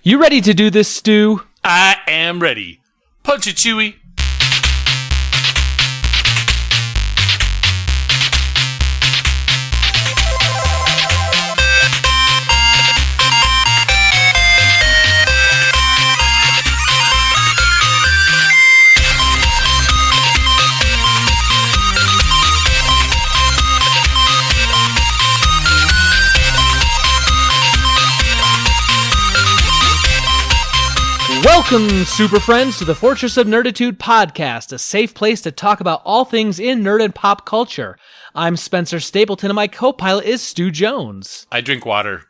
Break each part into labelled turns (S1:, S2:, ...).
S1: You ready to do this, Stu?
S2: I am ready. Punch it, Chewie.
S1: Welcome, super friends, to the Fortress of Nerditude podcast, a safe place to talk about all things in nerd and pop culture. I'm Spencer Stapleton, and my co-pilot is Stu Jones.
S2: I drink water.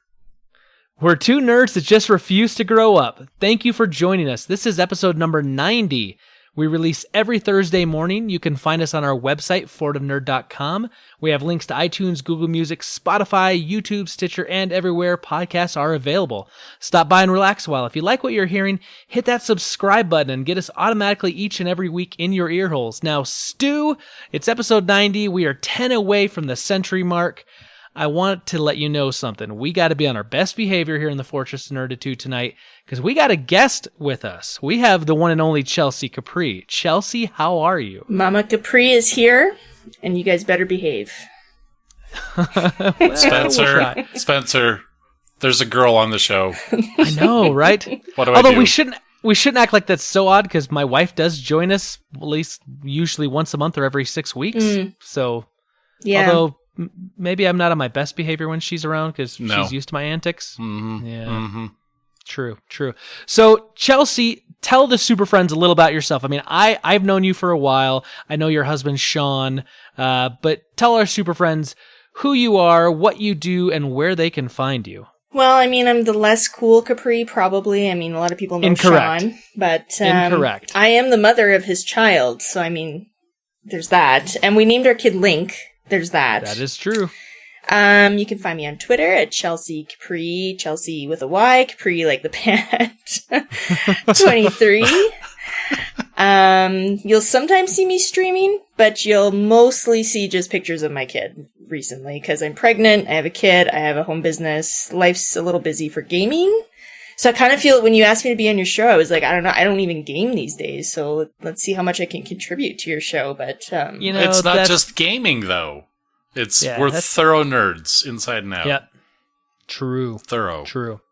S1: We're two nerds that just refuse to grow up. Thank you for joining us. This is episode number 90. We release every Thursday morning. You can find us on our website, fortofnerd.com. We have links to iTunes, Google Music, Spotify, YouTube, Stitcher, and everywhere podcasts are available. Stop by and relax a while. If you like what you're hearing, hit that subscribe button and get us automatically each and every week in your ear holes. Now, Stu, it's episode 90. We are 10 away from the century mark. I want to let you know something. We got to be on our best behavior here in the Fortress of Nerditude tonight because we got a guest with us. We have the one and only Chelsey Capri. Chelsey, how are you?
S3: Mama Capri is here, and you guys better behave.
S1: Well,
S2: Spencer, there's a girl on the show.
S1: I know, right?
S2: What do
S1: Although
S2: I do?
S1: we shouldn't act like that's so odd because my wife does join us at least usually once a month or every 6 weeks. So,
S3: Yeah.
S1: although maybe I'm not on my best behavior when she's around because she's used to my antics.
S2: Mm-hmm.
S1: Yeah.
S2: Mm-hmm.
S1: True. So, Chelsey, tell the super friends a little about yourself. I mean, I've known you for a while. I know your husband, Sean. But tell our super friends who you are, what you do, and where they can find you.
S3: Well, I mean, I'm the less cool Capri, probably. I mean, a lot of people know
S1: Incorrect.
S3: Sean. But
S1: Incorrect.
S3: I am the mother of his child, so I mean, there's that. And we named our kid Link. There's that.
S1: That is true.
S3: You can find me on Twitter at Chelsey Capri, Chelsey with a Y, Capri like the pant, 23. You'll sometimes see me streaming, but you'll mostly see just pictures of my kid recently, because I'm pregnant, I have a kid, I have a home business, life's a little busy for gaming. So I kind of feel when you asked me to be on your show, I was like, I don't know, I don't even game these days, so let's see how much I can contribute to your show, but...
S1: You know,
S2: it's not just gaming, though. We're thorough nerds, inside and out.
S1: Yeah. True.
S2: Thorough.
S1: True.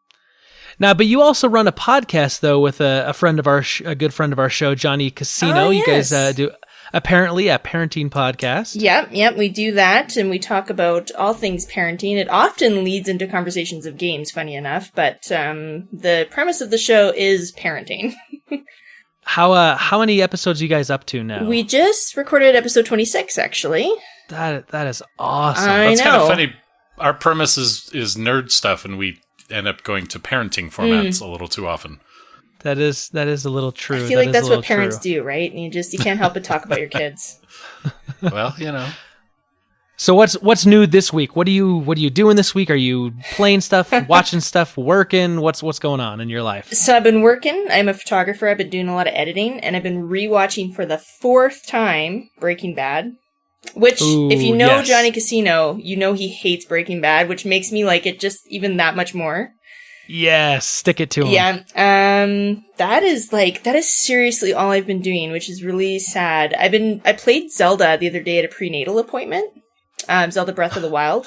S1: Now, but you also run a podcast, though, with a friend of our a good friend of our show, Johnny Casino.
S3: Oh,
S1: you
S3: yes.
S1: guys do apparently a parenting podcast.
S3: Yep, we do that, and we talk about all things parenting. It often leads into conversations of games, funny enough, but the premise of the show is parenting.
S1: How many episodes are you guys up to now?
S3: We just recorded episode 26, actually.
S1: That is awesome.
S2: That's kind of funny. Our premise is nerd stuff, and we end up going to parenting formats a little too often.
S1: That is a little true.
S3: I feel like that's what parents do, right? And you can't help but talk about your kids.
S2: Well, you know.
S1: So what's new this week? What are you doing this week? Are you playing stuff, watching stuff, working? What's going on in your life?
S3: So I've been working. I'm a photographer. I've been doing a lot of editing, and I've been rewatching for the 4th time Breaking Bad. Which, if you know
S1: yes. Johnny
S3: Casino, you know he hates Breaking Bad, which makes me like it just even that much more.
S1: Yes, stick it to him.
S3: Yeah, that is seriously all I've been doing, which is really sad. I played Zelda the other day at a prenatal appointment, Zelda Breath of the Wild.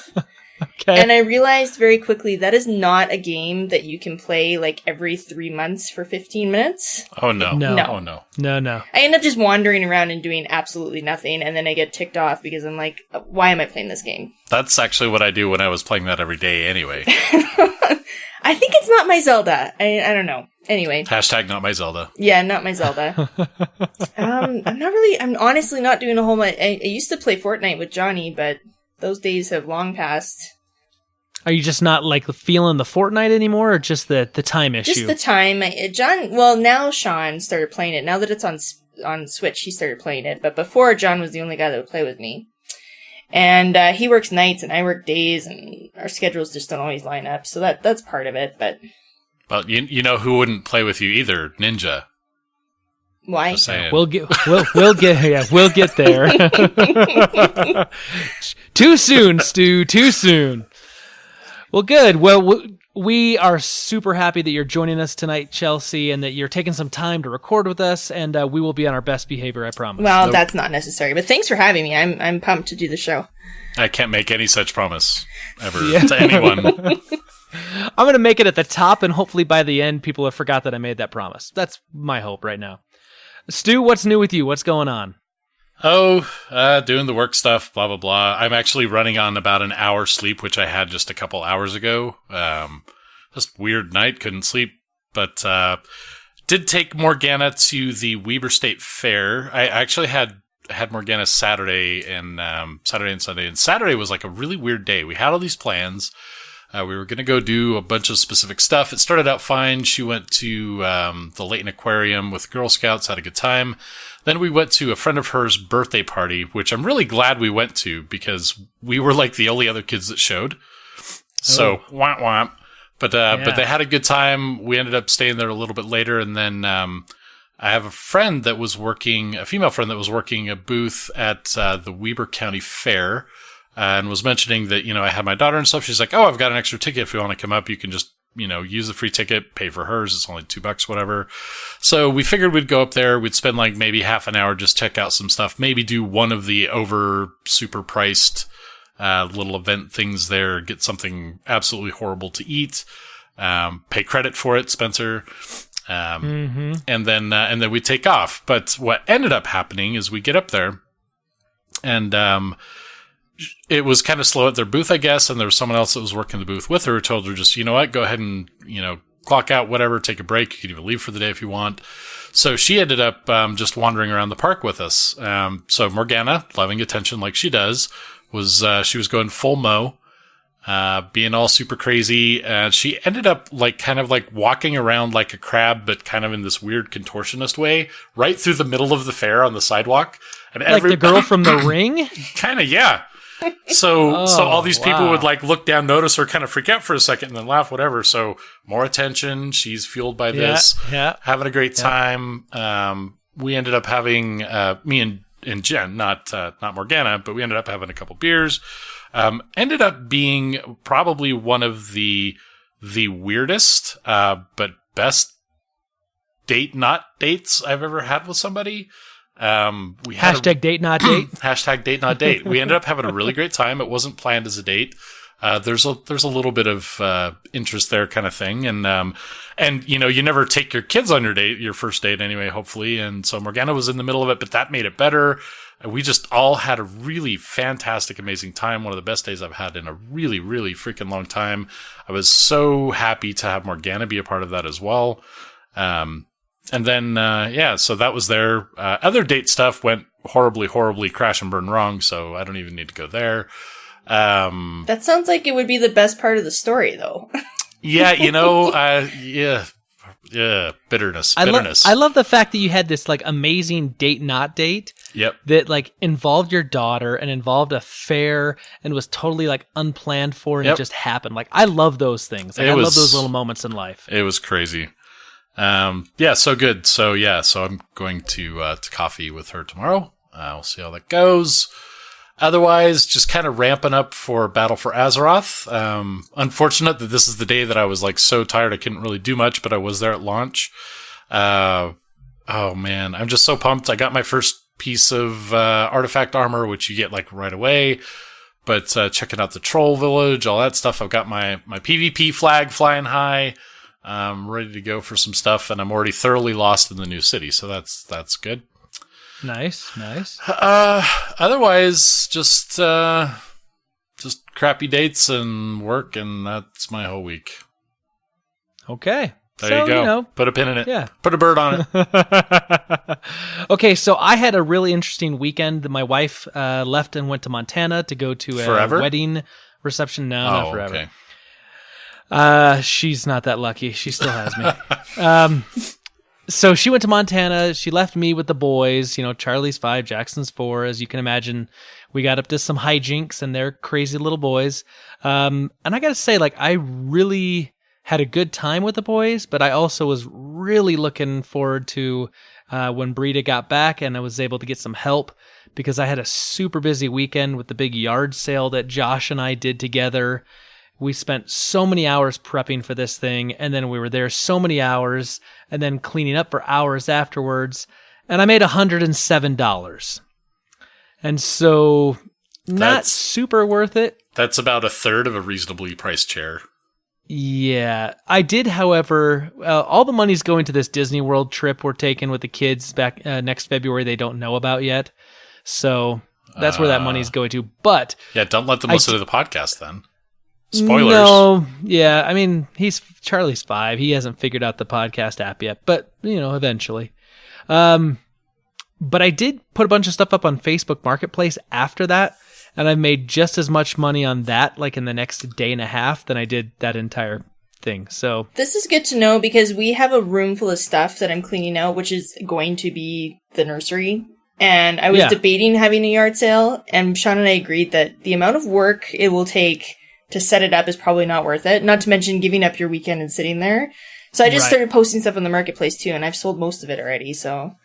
S1: Okay.
S3: And I realized very quickly that is not a game that you can play like every 3 months for 15 minutes.
S2: Oh, no.
S3: No.
S2: Oh, no.
S1: No.
S3: I end up just wandering around and doing absolutely nothing, and then I get ticked off because I'm like, why am I playing this game?
S2: That's actually what I do when I was playing that every day anyway.
S3: I think it's not my Zelda. I don't know. Anyway.
S2: # not my Zelda.
S3: Yeah, not my Zelda. I'm honestly not doing a whole lot. I used to play Fortnite with Johnny, but those days have long passed.
S1: Are you just not like feeling the Fortnite anymore, or just the time issue?
S3: Just the time. Now Sean started playing it. Now that it's on Switch, he started playing it. But before, John was the only guy that would play with me. And he works nights and I work days, and our schedules just don't always line up. So that's part of it. But
S2: well, you know who wouldn't play with you either? Ninja.
S3: why?
S2: Just saying.
S1: We'll get there. Too soon, Stu. Too soon. Well, good. Well, We are super happy that you're joining us tonight, Chelsey, and that you're taking some time to record with us, and we will be on our best behavior, I promise.
S3: Well, that's not necessary, but thanks for having me. I'm pumped to do the show.
S2: I can't make any such promise ever to anyone.
S1: I'm going to make it at the top, and hopefully by the end, people have forgot that I made that promise. That's my hope right now. Stu, what's new with you? What's going on?
S2: Doing the work stuff, blah, blah, blah. I'm actually running on about an hour sleep, which I had just a couple hours ago. Just weird night, couldn't sleep. But did take Morgana to the Weber State Fair. I actually had Morgana Saturday and Sunday. And Saturday was like a really weird day. We had all these plans. We were going to go do a bunch of specific stuff. It started out fine. She went to the Layton Aquarium with Girl Scouts, had a good time. Then we went to a friend of hers' birthday party, which I'm really glad we went to because we were like the only other kids that showed. So, womp womp. But they had a good time. We ended up staying there a little bit later. And then I have a friend that was working, a female friend that was working a booth at the Weber County Fair. And was mentioning that, I had my daughter and stuff. She's like, oh, I've got an extra ticket. If you want to come up, you can just, use the free ticket, pay for hers. It's only $2, whatever. So we figured we'd go up there. We'd spend like maybe half an hour, just check out some stuff, maybe do one of the super priced, little event things there, get something absolutely horrible to eat, pay credit for it, Spencer. And then we take off. But what ended up happening is we get up there and, it was kind of slow at their booth, I guess, and there was someone else that was working the booth with her who told her just, you know what, go ahead and, clock out, whatever, take a break. You can even leave for the day if you want. So she ended up just wandering around the park with us. So Morgana, loving attention like she does, she was going full mo, being all super crazy. She ended up kind of walking around like a crab, but kind of in this weird contortionist way, right through the middle of the fair on the sidewalk. And
S1: like the girl from The Ring?
S2: Kind of, yeah. So all these people would look down, notice her, kind of freak out for a second, and then laugh, whatever. So more attention. She's fueled by this. Yeah. Having a great time. We ended up having me and Jen, not Morgana, but we ended up having a couple beers. Ended up being probably one of the weirdest, but best dates I've ever had with somebody. We had
S1: hashtag date not date.
S2: Hashtag date not date. We ended up having a really great time. It wasn't planned as a date. There's a little bit of interest there, kind of thing, and you never take your kids on your first date anyway, hopefully. And so Morgana was in the middle of it, but that made it better. We just all had a really fantastic, amazing time. One of the best days I've had in a really, really freaking long time. I was so happy to have Morgana be a part of that as well. And then, so that was there. Other date stuff went horribly, horribly crash and burn wrong, so I don't even need to go there.
S3: That sounds like it would be the best part of the story, though.
S2: Yeah, bitterness.
S1: I love the fact that you had this amazing date not date.
S2: Yep.
S1: That involved your daughter and involved a fair and was totally unplanned for and it just happened. I love those things. I love those little moments in life.
S2: It was crazy. So good. So I'm going to coffee with her tomorrow. We'll see how that goes. Otherwise, just kind of ramping up for Battle for Azeroth. Unfortunate that this is the day that I was so tired I couldn't really do much, but I was there at launch. Oh man, I'm just so pumped. I got my first piece of artifact armor, which you get right away. But checking out the troll village, all that stuff. I've got my PvP flag flying high. I'm ready to go for some stuff, and I'm already thoroughly lost in the new city, so that's good.
S1: Nice.
S2: Otherwise, just crappy dates and work, and that's my whole week.
S1: Okay.
S2: There you go. Put a pin in it.
S1: Yeah.
S2: Put a bird on
S1: it. Okay, so I had a really interesting weekend. My wife left and went to Montana to go to a wedding reception. No, not forever. Okay. She's not that lucky. She still has me. So she went to Montana. She left me with the boys. Charlie's 5, Jackson's 4. As you can imagine, we got up to some hijinks, and they're crazy little boys. And I got to say, I really had a good time with the boys, but I also was really looking forward to when Brita got back, and I was able to get some help because I had a super busy weekend with the big yard sale that Josh and I did together. We spent so many hours prepping for this thing, and then we were there so many hours, and then cleaning up for hours afterwards, and I made $107. And so, not super worth it.
S2: That's about a third of a reasonably priced chair.
S1: Yeah. I did, however, all the money's going to this Disney World trip we're taking with the kids back next February they don't know about yet. So that's where that money's going to. But
S2: yeah, don't let them listen to the podcast then. Spoilers.
S1: No, yeah. I mean, Charlie's 5. He hasn't figured out the podcast app yet, but eventually. But I did put a bunch of stuff up on Facebook Marketplace after that. And I made just as much money on that, like in the next day and a half, than I did that entire thing. So
S3: this is good to know because we have a room full of stuff that I'm cleaning out, which is going to be the nursery. And I was debating having a yard sale, and Sean and I agreed that the amount of work it will take to set it up is probably not worth it. Not to mention giving up your weekend and sitting there. So I just started posting stuff on the marketplace too, and I've sold most of it already. So.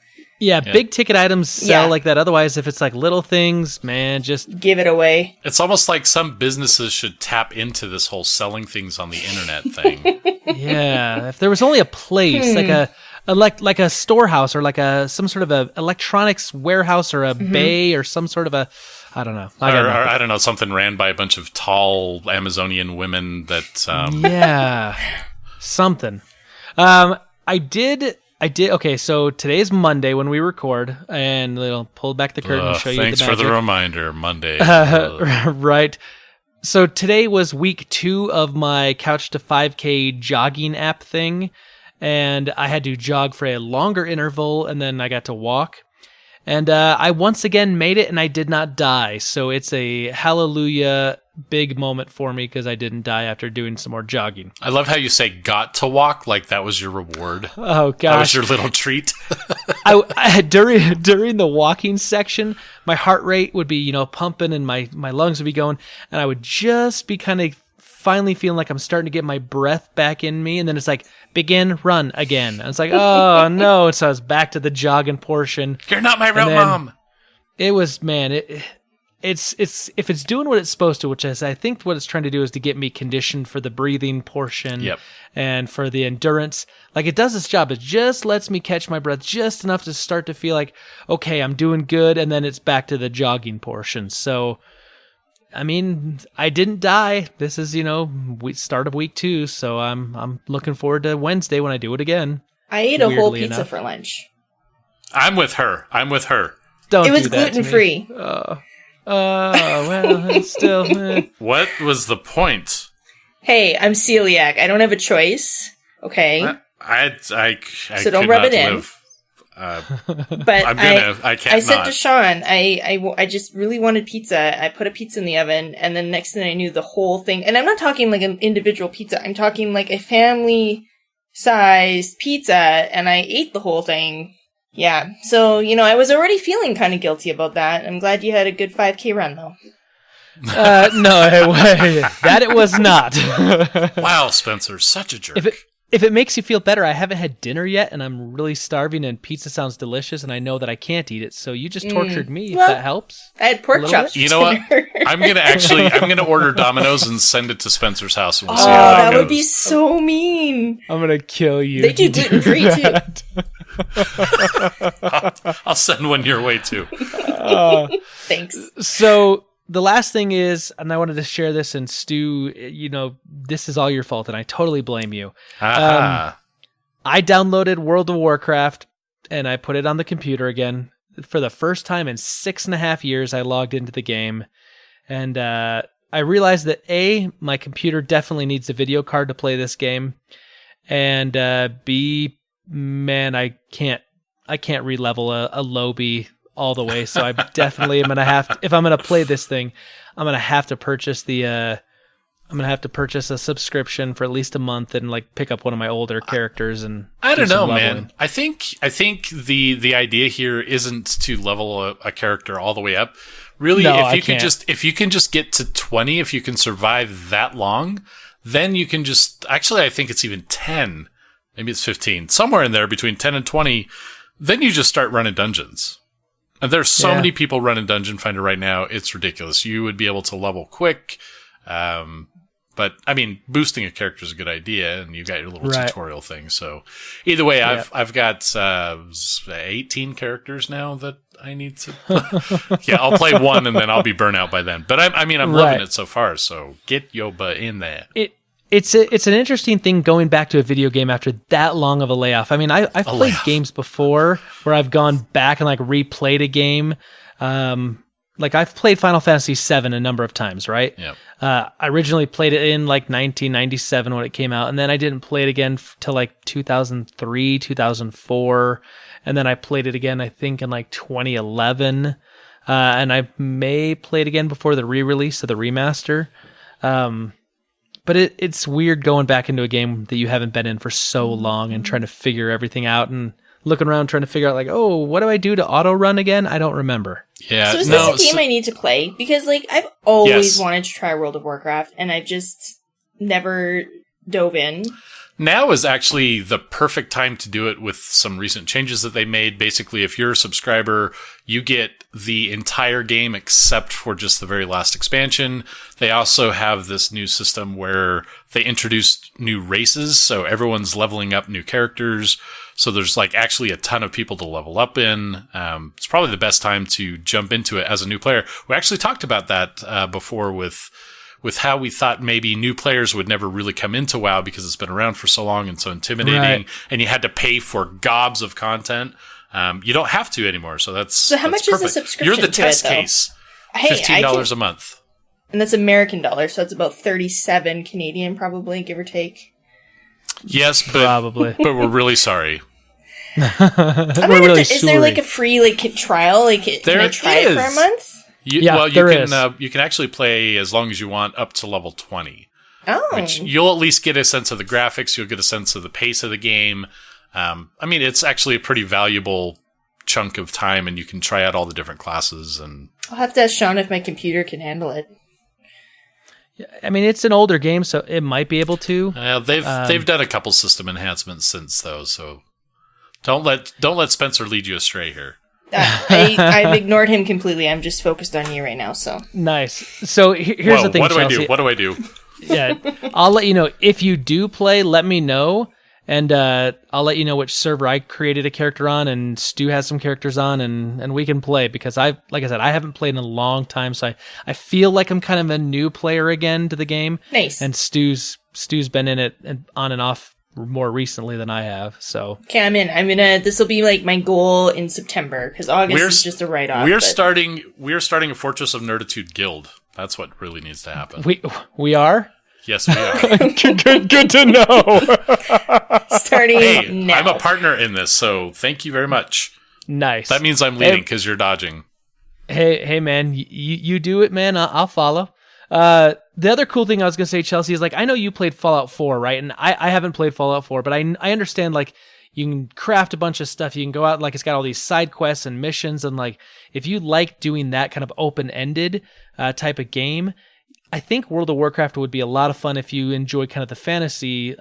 S1: Yeah, big ticket items sell like that. Otherwise, if it's like little things, man, just
S3: give it away.
S2: It's almost like some businesses should tap into this whole selling things on the internet thing.
S1: Yeah, if there was only a place like a storehouse or like some sort of a electronics warehouse or a bay or some sort of a, I don't know.
S2: I don't know, something ran by a bunch of tall Amazonian women that.
S1: Yeah, something. I did. Okay, so today's Monday when we record, and I'll pull back the curtain and show you the magic.
S2: Thanks for the reminder, Monday.
S1: Right. So today was week 2 of my Couch to 5K jogging app thing, and I had to jog for a longer interval, and then I got to walk. And I once again made it, and I did not die. So it's a hallelujah big moment for me because I didn't die after doing some more jogging.
S2: I love how you say got to walk like that was your reward.
S1: Oh, gosh.
S2: That was your little treat.
S1: During the walking section, my heart rate would be, pumping and my lungs would be going. And I would just be kind of finally feeling like I'm starting to get my breath back in me. And then it's like, begin, run again. And it's like, oh, no. And so I was back to the jogging portion.
S2: You're not my real mom.
S1: It was, man, it's if it's doing what it's supposed to, which is I think what it's trying to do is to get me conditioned for the breathing portion and for the endurance. Like it does its job. It just lets me catch my breath just enough to start to feel like, okay, I'm doing good. And then it's back to the jogging portion. So, I mean, I didn't die. This is, start of week 2. So I'm looking forward to Wednesday when I do it again.
S3: I ate a whole pizza for lunch.
S2: I'm with her.
S1: Don't
S3: it was
S1: do that
S3: gluten-free.
S1: Well, it's still.
S2: What was the point?
S3: Hey, I'm celiac. I don't have a choice. Okay.
S2: So
S3: don't rub it in.
S2: Live,
S3: but
S2: I can't.
S3: I said to Sean, I just really wanted pizza. I put a pizza in the oven, and then next thing I knew, the whole thing. And I'm not talking like an individual pizza. I'm talking like a family-sized pizza, and I ate the whole thing. Yeah, so, I was already feeling kind of guilty about that. I'm glad you had a good 5K run, though.
S1: No, that it was not.
S2: Wow, Spencer, such a jerk.
S1: If it makes you feel better, I haven't had dinner yet, and I'm really starving, and pizza sounds delicious, and I know that I can't eat it, so you just tortured me, if that helps.
S3: I had pork chops for
S2: You know what? I'm gonna order Domino's and send it to Spencer's house, and we'll see
S3: how
S2: that
S3: that
S2: goes.
S3: would be so mean.
S1: I'm gonna kill you.
S3: They do gluten-free, too.
S2: I'll send one your way, too.
S3: Thanks.
S1: So the last thing is, and I wanted to share this, and Stu, this is all your fault, and I totally blame you. I downloaded World of Warcraft, and I put it on the computer again. For the first time in 6.5 years, I logged into the game, and I realized that A, my computer definitely needs a video card to play this game, and B, man, I can't re-level a lobby all the way, so I definitely am gonna have to, if I'm gonna play this thing, I'm gonna have to purchase a subscription for at least a month and like pick up one of my older characters. And
S2: I don't know, man. I think the idea here isn't to level a character all the way up. Really,
S1: no,
S2: if you can just get to 20, if you can survive that long, then you can just actually I think it's even 10. Maybe it's 15. Somewhere in there between 10 and 20, then you just start running dungeons. And there's so many people running Dungeon Finder right now, it's ridiculous. You would be able to level quick, but But I mean, boosting a character is a good idea, and you got your little
S1: Right.
S2: tutorial thing. So either way,
S1: Yep.
S2: I've got 18 characters now that I need to. Yeah, I'll play one and then I'll be burnt out by then. But I'm loving
S1: Right.
S2: it so far. So get your butt in there.
S1: It's an interesting thing going back to a video game after that long of a layoff. I mean, I've played
S2: layoff.
S1: games before where I've gone back and like replayed a game. Like I've played Final Fantasy VII a number of times, right?
S2: Yeah.
S1: I originally played it in like 1997 when it came out, and then I didn't play it again till like 2003, 2004, and then I played it again, I think, in like 2011, and I may play it again before the re-release of the remaster. But it's weird going back into a game that you haven't been in for so long and trying to figure everything out and looking around trying to figure out like, oh, what do I do to auto run again? I don't remember.
S2: Yeah.
S3: So is this a game I need to play? Because like I've always wanted to try World of Warcraft, and I've just never dove in.
S2: Now is actually the perfect time to do it with some recent changes that they made. Basically, if you're a subscriber, you get the entire game except for just the very last expansion. They also have this new system where they introduced new races, so everyone's leveling up new characters. So there's like actually a ton of people to level up in. It's probably the best time to jump into it as a new player. We actually talked about that before with how we thought maybe new players would never really come into WoW because it's been around for so long and so intimidating,
S1: Right.
S2: and you had to pay for gobs of content. You don't have to anymore, so that's
S3: So how
S2: that's
S3: much is the
S2: perfect.
S3: subscription
S2: You're the
S3: to it,
S2: test
S3: though?
S2: case.
S3: Hey,
S2: $15 a month.
S3: And that's American dollars, so it's about 37 Canadian, probably, give or take.
S2: Yes, but
S1: Probably.
S2: but we're really sorry.
S1: We're really
S3: is there like a free like trial? Like, can
S2: There
S3: I try it for a
S2: is.
S3: month?
S1: Yeah,
S2: You
S1: there
S2: can
S1: is.
S2: you can actually play as long as you want up to level 20.
S3: Oh,
S2: Which you'll at least get a sense of the graphics. You'll get a sense of the pace of the game. I mean, it's actually a pretty valuable chunk of time, and you can try out all the different classes. And
S3: I'll have to ask Sean if my computer can handle it.
S1: I mean, it's an older game, so it might be able to.
S2: they've done a couple system enhancements since though. So don't let Spencer lead you astray here.
S3: I've ignored him completely. I'm just focused on you right now. So
S1: Nice. So here's
S2: Whoa,
S1: the thing,
S2: what do
S1: Chelsey.
S2: I do? What do I do?
S1: Yeah, I'll let you know if you do play. Let me know, and I'll let you know which server I created a character on, and Stu has some characters on, and we can play because like I said, I haven't played in a long time, so I feel like I'm kind of a new player again to the game.
S3: nice.
S1: And Stu's been in it and on and off more recently than I have. So
S3: Okay, I'm in. This will be like my goal in September because August is just a write-off.
S2: We're
S3: but-
S2: starting a Fortress of Nerditude guild. That's what really needs to happen.
S1: we are.
S2: Yes, we are.
S1: good to know.
S3: starting
S2: Hey,
S3: now.
S2: I'm a partner in this, so thank you very much.
S1: Nice.
S2: That means I'm leading because you're dodging.
S1: Hey, man, you do it, man. I'll follow. The other cool thing I was gonna say, Chelsey, is like I know you played Fallout 4, right? And I haven't played Fallout 4, but I understand like you can craft a bunch of stuff. You can go out, like it's got all these side quests and missions, and like if you like doing that kind of open-ended type of game, I think World of Warcraft would be a lot of fun if you enjoy kind of the fantasy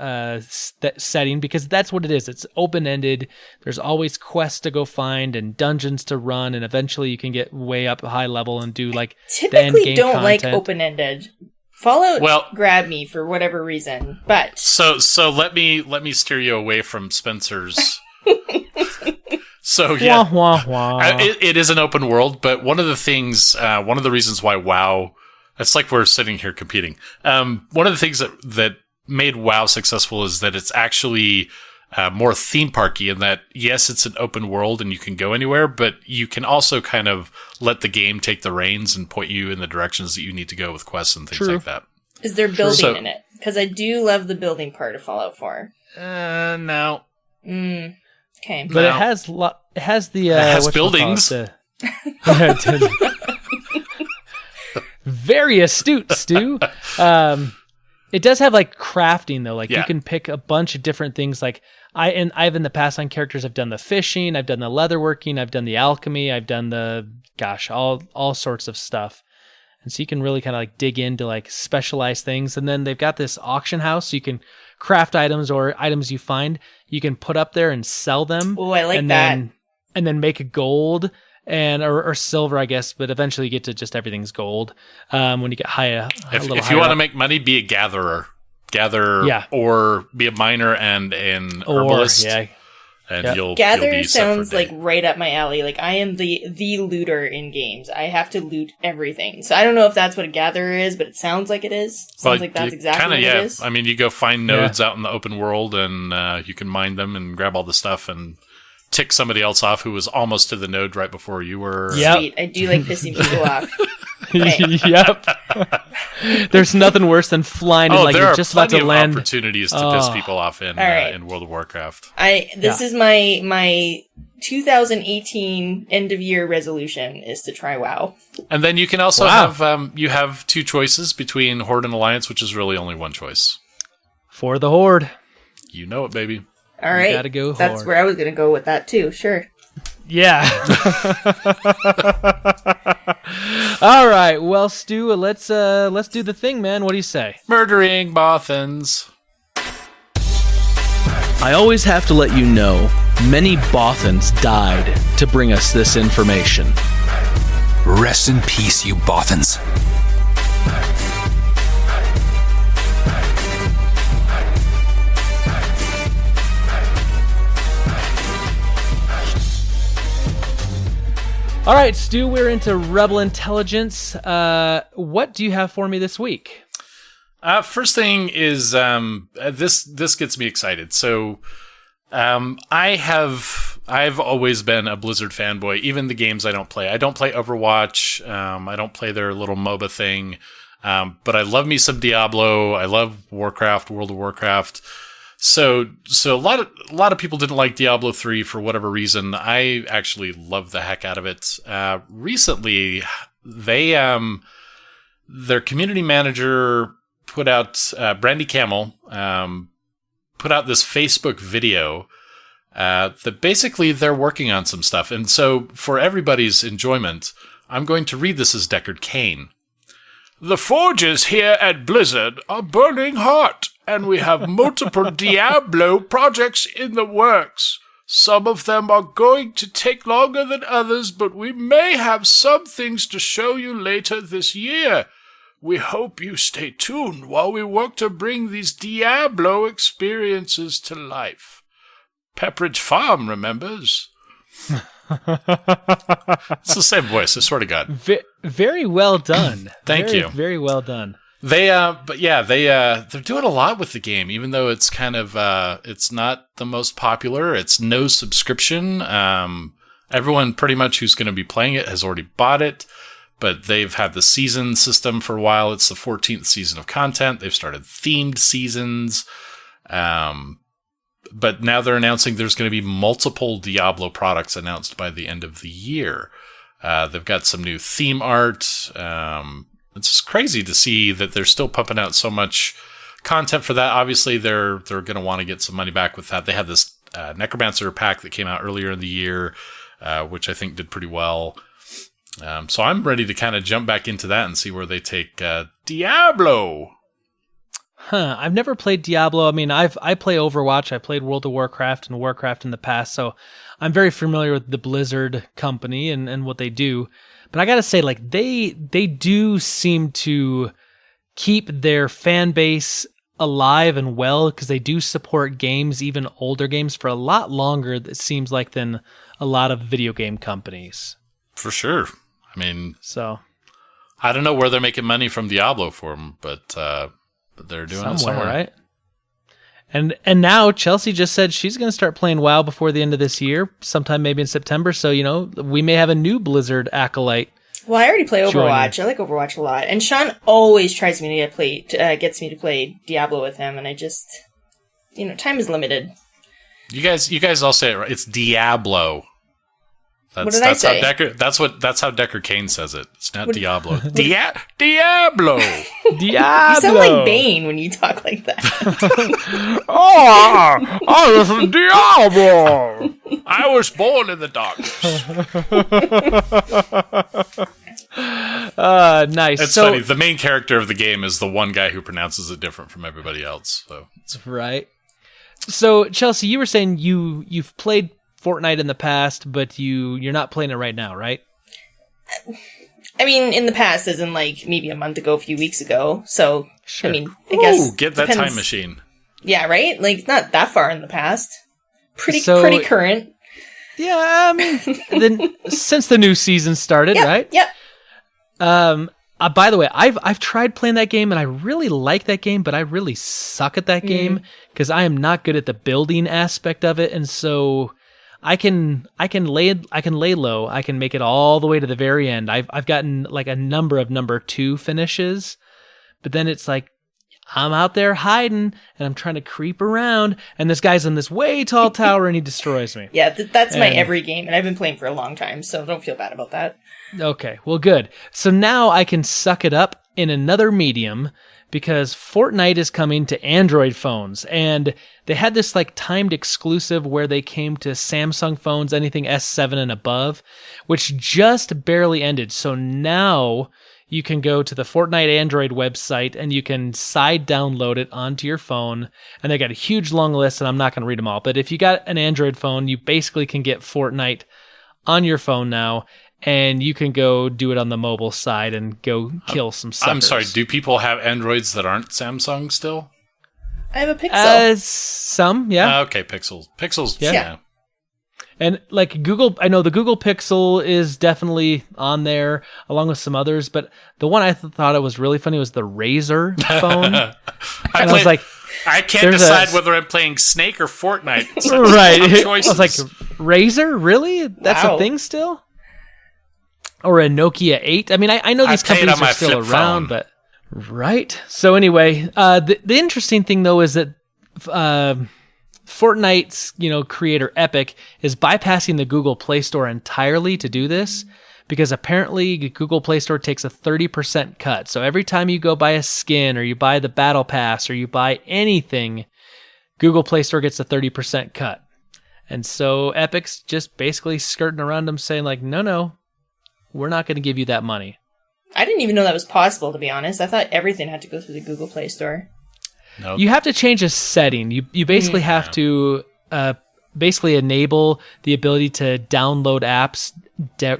S1: setting, because that's what it is. It's open-ended. There's always quests to go find and dungeons to run, and eventually you can get way up high level and do like the end
S3: Typically
S1: game
S3: don't like
S1: content.
S3: open-ended. Fallout
S2: Well-
S3: grabbed me for whatever reason, but
S2: So let me steer you away from Spencer's. So yeah,
S1: Wah, wah, wah.
S2: it is an open world, but one of the things, one of the reasons why WoW, it's like we're sitting here competing. One of the things that made WoW successful is that it's actually more theme parky in that, yes, it's an open world and you can go anywhere, but you can also kind of let the game take the reins and point you in the directions that you need to go with quests and things
S1: True.
S2: like that.
S3: is there building
S2: So-
S3: in it? Because I do love the building part of Fallout 4.
S2: No.
S3: Okay.
S1: But
S2: No.
S1: it has the
S2: It has
S1: whatchamacallit,
S2: buildings.
S1: Very astute, Stu. It does have like crafting though. Like
S2: Yeah.
S1: you can pick a bunch of different things. Like I've in the past on characters, I've done the fishing, I've done the leatherworking, I've done the alchemy, I've done the all sorts of stuff. And so you can really kind of like dig into like specialized things. And then they've got this auction house, so you can craft items or items you find, you can put up there and sell them.
S3: Oh, I like
S1: and
S3: that.
S1: Then, and then make a gold. and or silver, I guess, but eventually you get to just everything's gold when you get higher.
S2: If you want to make money, be a gatherer. Or be a miner and an herbalist. And you'll
S3: Gather
S2: be set
S3: sounds
S2: for a day.
S3: like right up my alley. Like, I am the looter in games. I have to loot everything. So I don't know if that's what a gatherer is, but it sounds like it is. Sounds like that's exactly what it is.
S2: I mean, you go find nodes out in the open world, and you can mine them and grab all the stuff and tick somebody else off who was almost to the node right before you were.
S3: Sweet. I do like pissing people off.
S1: Yep. There's nothing worse than flying and you're just about to land.
S2: Opportunities to piss people off in World of Warcraft.
S3: This is my 2018 end of year resolution is to try WoW.
S2: And then you can also have you have two choices between Horde and Alliance, which is really only one choice.
S1: For the Horde.
S2: You know it, baby.
S3: All right.
S1: Gotta go
S3: That's
S1: Horde.
S3: where I was going to go with that too. Sure.
S1: Yeah. All right. Well, Stu, let's do the thing, man. What do you say?
S2: Murdering Bothans.
S1: I always have to let you know, many Bothans died to bring us this information.
S4: Rest in peace, you Bothans.
S1: All right, Stu, we're into Rebel Intelligence. What do you have for me this week?
S2: First thing is this gets me excited. So I've always been a Blizzard fanboy. Even the games I don't play Overwatch. I don't play their little MOBA thing. But I love me some Diablo. I love Warcraft, World of Warcraft. So a lot of people didn't like Diablo 3 for whatever reason. I actually love the heck out of it. Recently, they their community manager put out Brandy Camel put out this Facebook video that basically they're working on some stuff. And so for everybody's enjoyment, I'm going to read this as Deckard Cain. The forges here at Blizzard are burning hot, and we have multiple Diablo projects in the works. Some of them are going to take longer than others, but we may have some things to show you later this year. We hope you stay tuned while we work to bring these Diablo experiences to life. Pepperidge Farm remembers. It's the same voice, I swear to God.
S1: Very well done.
S2: Thank you.
S1: Very well done.
S2: They're doing a lot with the game, even though it's kind of it's not the most popular. It's no subscription. Everyone pretty much who's going to be playing it has already bought it, but they've had the season system for a while. It's the 14th season of content. They've started themed seasons. But now they're announcing there's going to be multiple Diablo products announced by the end of the year. They've got some new theme art. It's just crazy to see that they're still pumping out so much content for that. Obviously, they're going to want to get some money back with that. They had this Necromancer pack that came out earlier in the year, which I think did pretty well. So I'm ready to kind of jump back into that and see where they take Diablo.
S1: I've never played Diablo. I mean, I play Overwatch. I played World of Warcraft and Warcraft in the past, so I'm very familiar with the Blizzard company and what they do. But I gotta say, like, they do seem to keep their fan base alive and well, because they do support games, even older games, for a lot longer, it seems like, than a lot of video game companies. For
S2: sure. I mean,
S1: so
S2: I don't know where they're making money from Diablo for them, but they're doing it somewhere,
S1: right? And now Chelsey just said she's going to start playing WoW before the end of this year, sometime maybe in September. So, you know, we may have a new Blizzard acolyte.
S3: Well, I already play Overwatch. I like Overwatch a lot. And Sean always tries me to gets me to play Diablo with him, and I just, time is limited.
S2: You guys all say it right. It's Diablo.
S3: What did I say?
S2: That's how Deckard Cain says it. It's not Diablo. Diablo.
S1: Diablo.
S3: You sound like Bane when you talk like that.
S2: I listen Diablo. I was born in the darkness.
S1: Nice.
S2: It's funny. The main character of the game is the one guy who pronounces it different from everybody else. So
S1: right. So Chelsey, you were saying you've played Fortnite in the past, but you're not playing it right now, right?
S3: I mean, in the past, as in like maybe a month ago, a few weeks ago. So,
S1: Sure.
S3: I mean, I guess
S2: get that
S3: depends.
S2: time machine.
S3: Yeah, right? Like, not that far in the past. Pretty current.
S1: Yeah, I mean, then since the new season started, right?
S3: Yep.
S1: By the way, I've tried playing that game and I really like that game, but I really suck at that game because I am not good at the building aspect of it, and so I can lay low. I can make it all the way to the very end. I've gotten like a number of number 2 finishes, but then it's like I'm out there hiding and I'm trying to creep around, and this guy's in this way tall tower and he destroys me.
S3: Yeah, that's my every game, and I've been playing for a long time, so don't feel bad about that.
S1: Okay, well, good. So now I can suck it up in another medium because Fortnite is coming to Android phones, and they had this like timed exclusive where they came to Samsung phones, anything S7 and above, which just barely ended. So now you can go to the Fortnite Android website and you can side download it onto your phone, and they got a huge long list, and I'm not going to read them all, but if you got an Android phone, you basically can get Fortnite on your phone now. And you can go do it on the mobile side and go kill some suckers.
S2: I'm sorry, do people have Androids that aren't Samsung still?
S3: I have a Pixel.
S1: Some, yeah.
S2: Okay, Pixels,
S1: yeah. And like Google, I know the Google Pixel is definitely on there along with some others, but the one I thought it was really funny was the Razer phone. I was like,
S2: I can't decide whether I'm playing Snake or Fortnite. It's
S1: right. I
S2: choices.
S1: was like, Razer? Really? That's a thing still? Or a Nokia 8. I mean, I know these companies are still around, but right. So anyway, the interesting thing though is that Fortnite's creator Epic is bypassing the Google Play Store entirely to do this, because apparently Google Play Store takes a 30% cut. So every time you go buy a skin or you buy the Battle Pass or you buy anything, Google Play Store gets a 30% cut. And so Epic's just basically skirting around them, saying like, no. We're not going to give you that money.
S3: I didn't even know that was possible, to be honest. I thought everything had to go through the Google Play Store.
S2: Nope.
S1: You have to change a setting. You basically have to basically enable the ability to download apps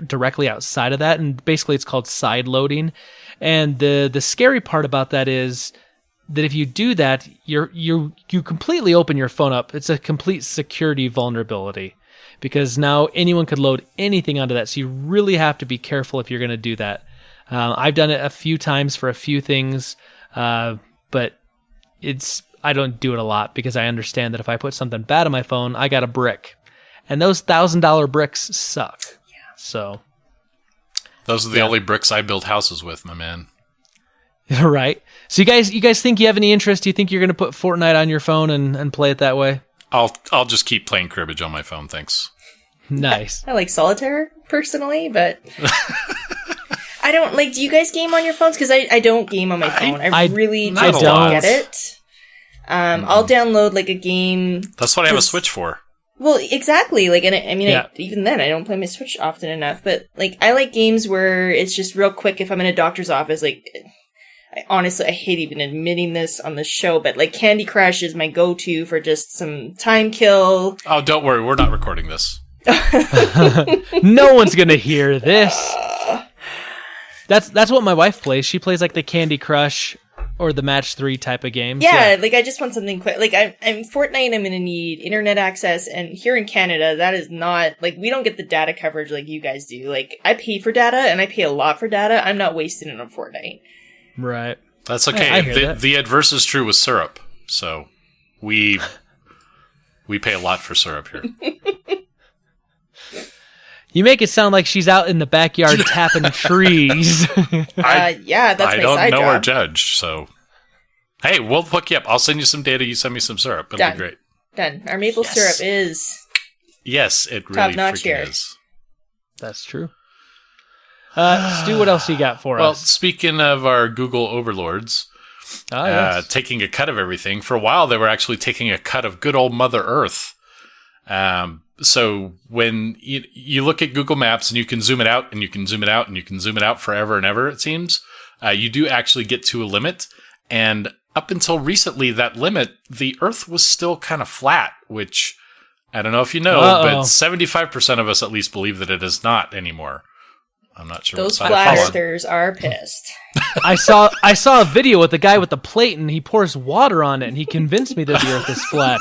S1: directly outside of that, and basically it's called side loading. And the scary part about that is that if you do that, you completely open your phone up. It's a complete security vulnerability, because now anyone could load anything onto that. So you really have to be careful if you're going to do that. I've done it a few times for a few things, but I don't do it a lot because I understand that if I put something bad on my phone, I got a brick. And those $1,000 bricks suck. Yeah. So
S2: those are the only bricks I build houses with, my man.
S1: Right. So you guys think you have any interest? Do you think you're going to put Fortnite on your phone and play it that way?
S2: I'll just keep playing cribbage on my phone, thanks.
S1: Nice.
S3: I like solitaire personally, but I don't like. Do you guys game on your phones? Because I don't game on my phone. I really just don't get it. I'll download like a game.
S2: That's what I have a Switch for.
S3: Well, exactly. Like, and even then, I don't play my Switch often enough. But like, I like games where it's just real quick. If I'm in a doctor's office, like. I hate even admitting this on the show, but like Candy Crush is my go-to for just some time kill.
S2: Oh, don't worry, we're not recording this.
S1: No one's gonna hear this. That's what my wife plays. She plays like the Candy Crush or the Match 3 type of games.
S3: Yeah, like I just want something quick. Like I'm Fortnite, I'm gonna need internet access, and here in Canada, that is not like we don't get the data coverage like you guys do. Like I pay for data, and I pay a lot for data. I'm not wasting it on Fortnite.
S1: Right.
S2: That's okay. The adverse is true with syrup. So we pay a lot for syrup here.
S1: You make it sound like she's out in the backyard tapping trees.
S3: Yeah, that's my side job.
S2: I don't know or judge, so... Hey, we'll hook you up. I'll send you some data, you send me some syrup. It'll be great.
S3: Done. Our maple syrup is...
S2: Yes, it really freaking is.
S1: That's true. Stu, what else you got for us?
S2: Well, speaking of our Google overlords, taking a cut of everything, for a while they were actually taking a cut of good old Mother Earth. So when you look at Google Maps and you can zoom it out and you can zoom it out and you can zoom it out forever and ever, it seems, you do actually get to a limit. And up until recently, that limit, the Earth was still kind of flat, which I don't know if you know, but 75% of us at least believe that it is not anymore. I'm not sure.
S3: Those flat-earthers are pissed.
S1: I saw a video with the guy with the plate, and he pours water on it, and he convinced me that the Earth is flat.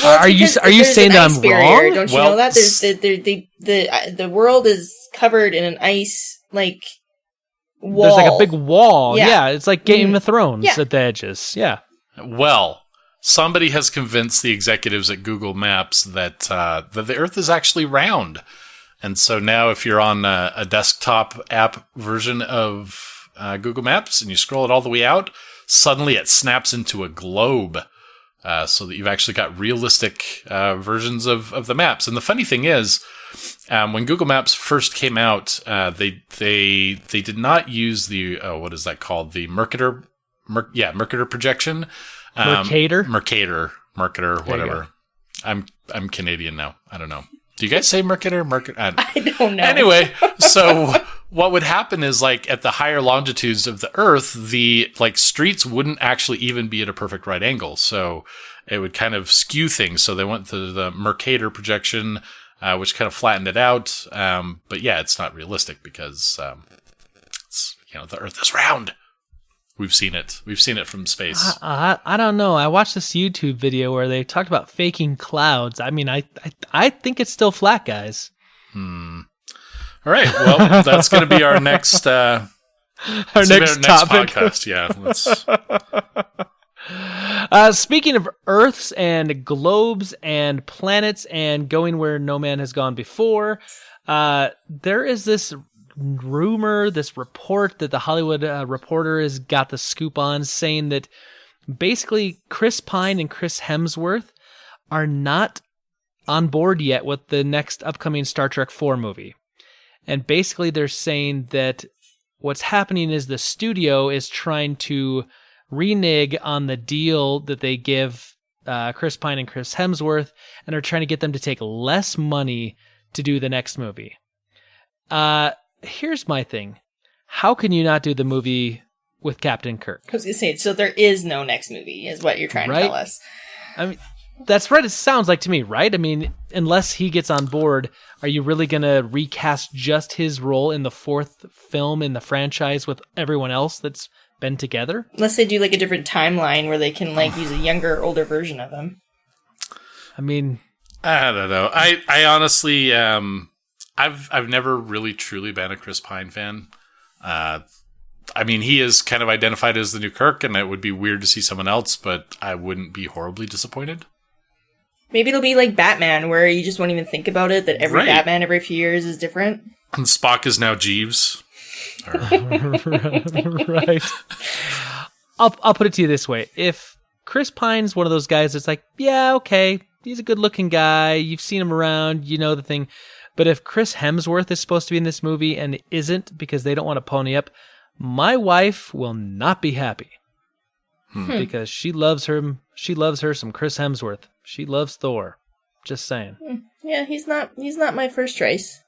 S3: Well,
S1: are you saying that I'm wrong?
S3: Don't you know that the world is covered in an ice wall.
S1: There's like a big wall.
S3: Yeah,
S1: yeah, it's like Game of Thrones
S3: Yeah.
S1: at the edges. Yeah.
S2: Well, somebody has convinced the executives at Google Maps that the Earth is actually round. And so now if you're on a desktop app version of Google Maps and you scroll it all the way out, suddenly it snaps into a globe so that you've actually got realistic versions of the maps. And the funny thing is, when Google Maps first came out, they did not use the, what is that called? The Mercator projection. Mercator, whatever. I'm Canadian now. I don't know. Do you guys say Mercator?
S3: I don't know.
S2: Anyway, so what would happen is at the higher longitudes of the Earth, the streets wouldn't actually even be at a perfect right angle. So it would kind of skew things. So they went to the Mercator projection, which kind of flattened it out. But yeah, it's not realistic because the Earth is round. We've seen it. We've seen it from space.
S1: I don't know. I watched this YouTube video where they talked about faking clouds. I mean, I think it's still flat, guys.
S2: All right. Well, that's going to be our next topic. Podcast. Yeah.
S1: Speaking of Earths and globes and planets and going where no man has gone before, there is this rumor, this report that the Hollywood Reporter has got the scoop on, saying that basically Chris Pine and Chris Hemsworth are not on board yet with the next upcoming Star Trek 4 movie. And basically they're saying that what's happening is the studio is trying to renege on the deal that they give Chris Pine and Chris Hemsworth, and are trying to get them to take less money to do the next movie. Here's my thing. How can you not do the movie with Captain Kirk?
S3: I was going to say, so there is no next movie, is what you're trying to tell us.
S1: I mean, that's right. It sounds like to me, right? I mean, unless he gets on board, are you really going to recast just his role in the fourth film in the franchise with everyone else that's been together?
S3: Unless they do a different timeline where they can use a younger, older version of him.
S1: I mean,
S2: I don't know. I honestly, I've never really truly been a Chris Pine fan. I mean, he is kind of identified as the new Kirk, and it would be weird to see someone else, but I wouldn't be horribly disappointed.
S3: Maybe it'll be like Batman, where you just won't even think about it, that every Batman every few years is different.
S2: And Spock is now Jeeves.
S1: Right. I'll put it to you this way. If Chris Pine's one of those guys that's yeah, okay, he's a good-looking guy, you've seen him around, you know the thing. But if Chris Hemsworth is supposed to be in this movie and isn't because they don't want to pony up, my wife will not be happy. Because she loves her some Chris Hemsworth. She loves Thor. Just saying.
S3: Yeah, he's not my first choice.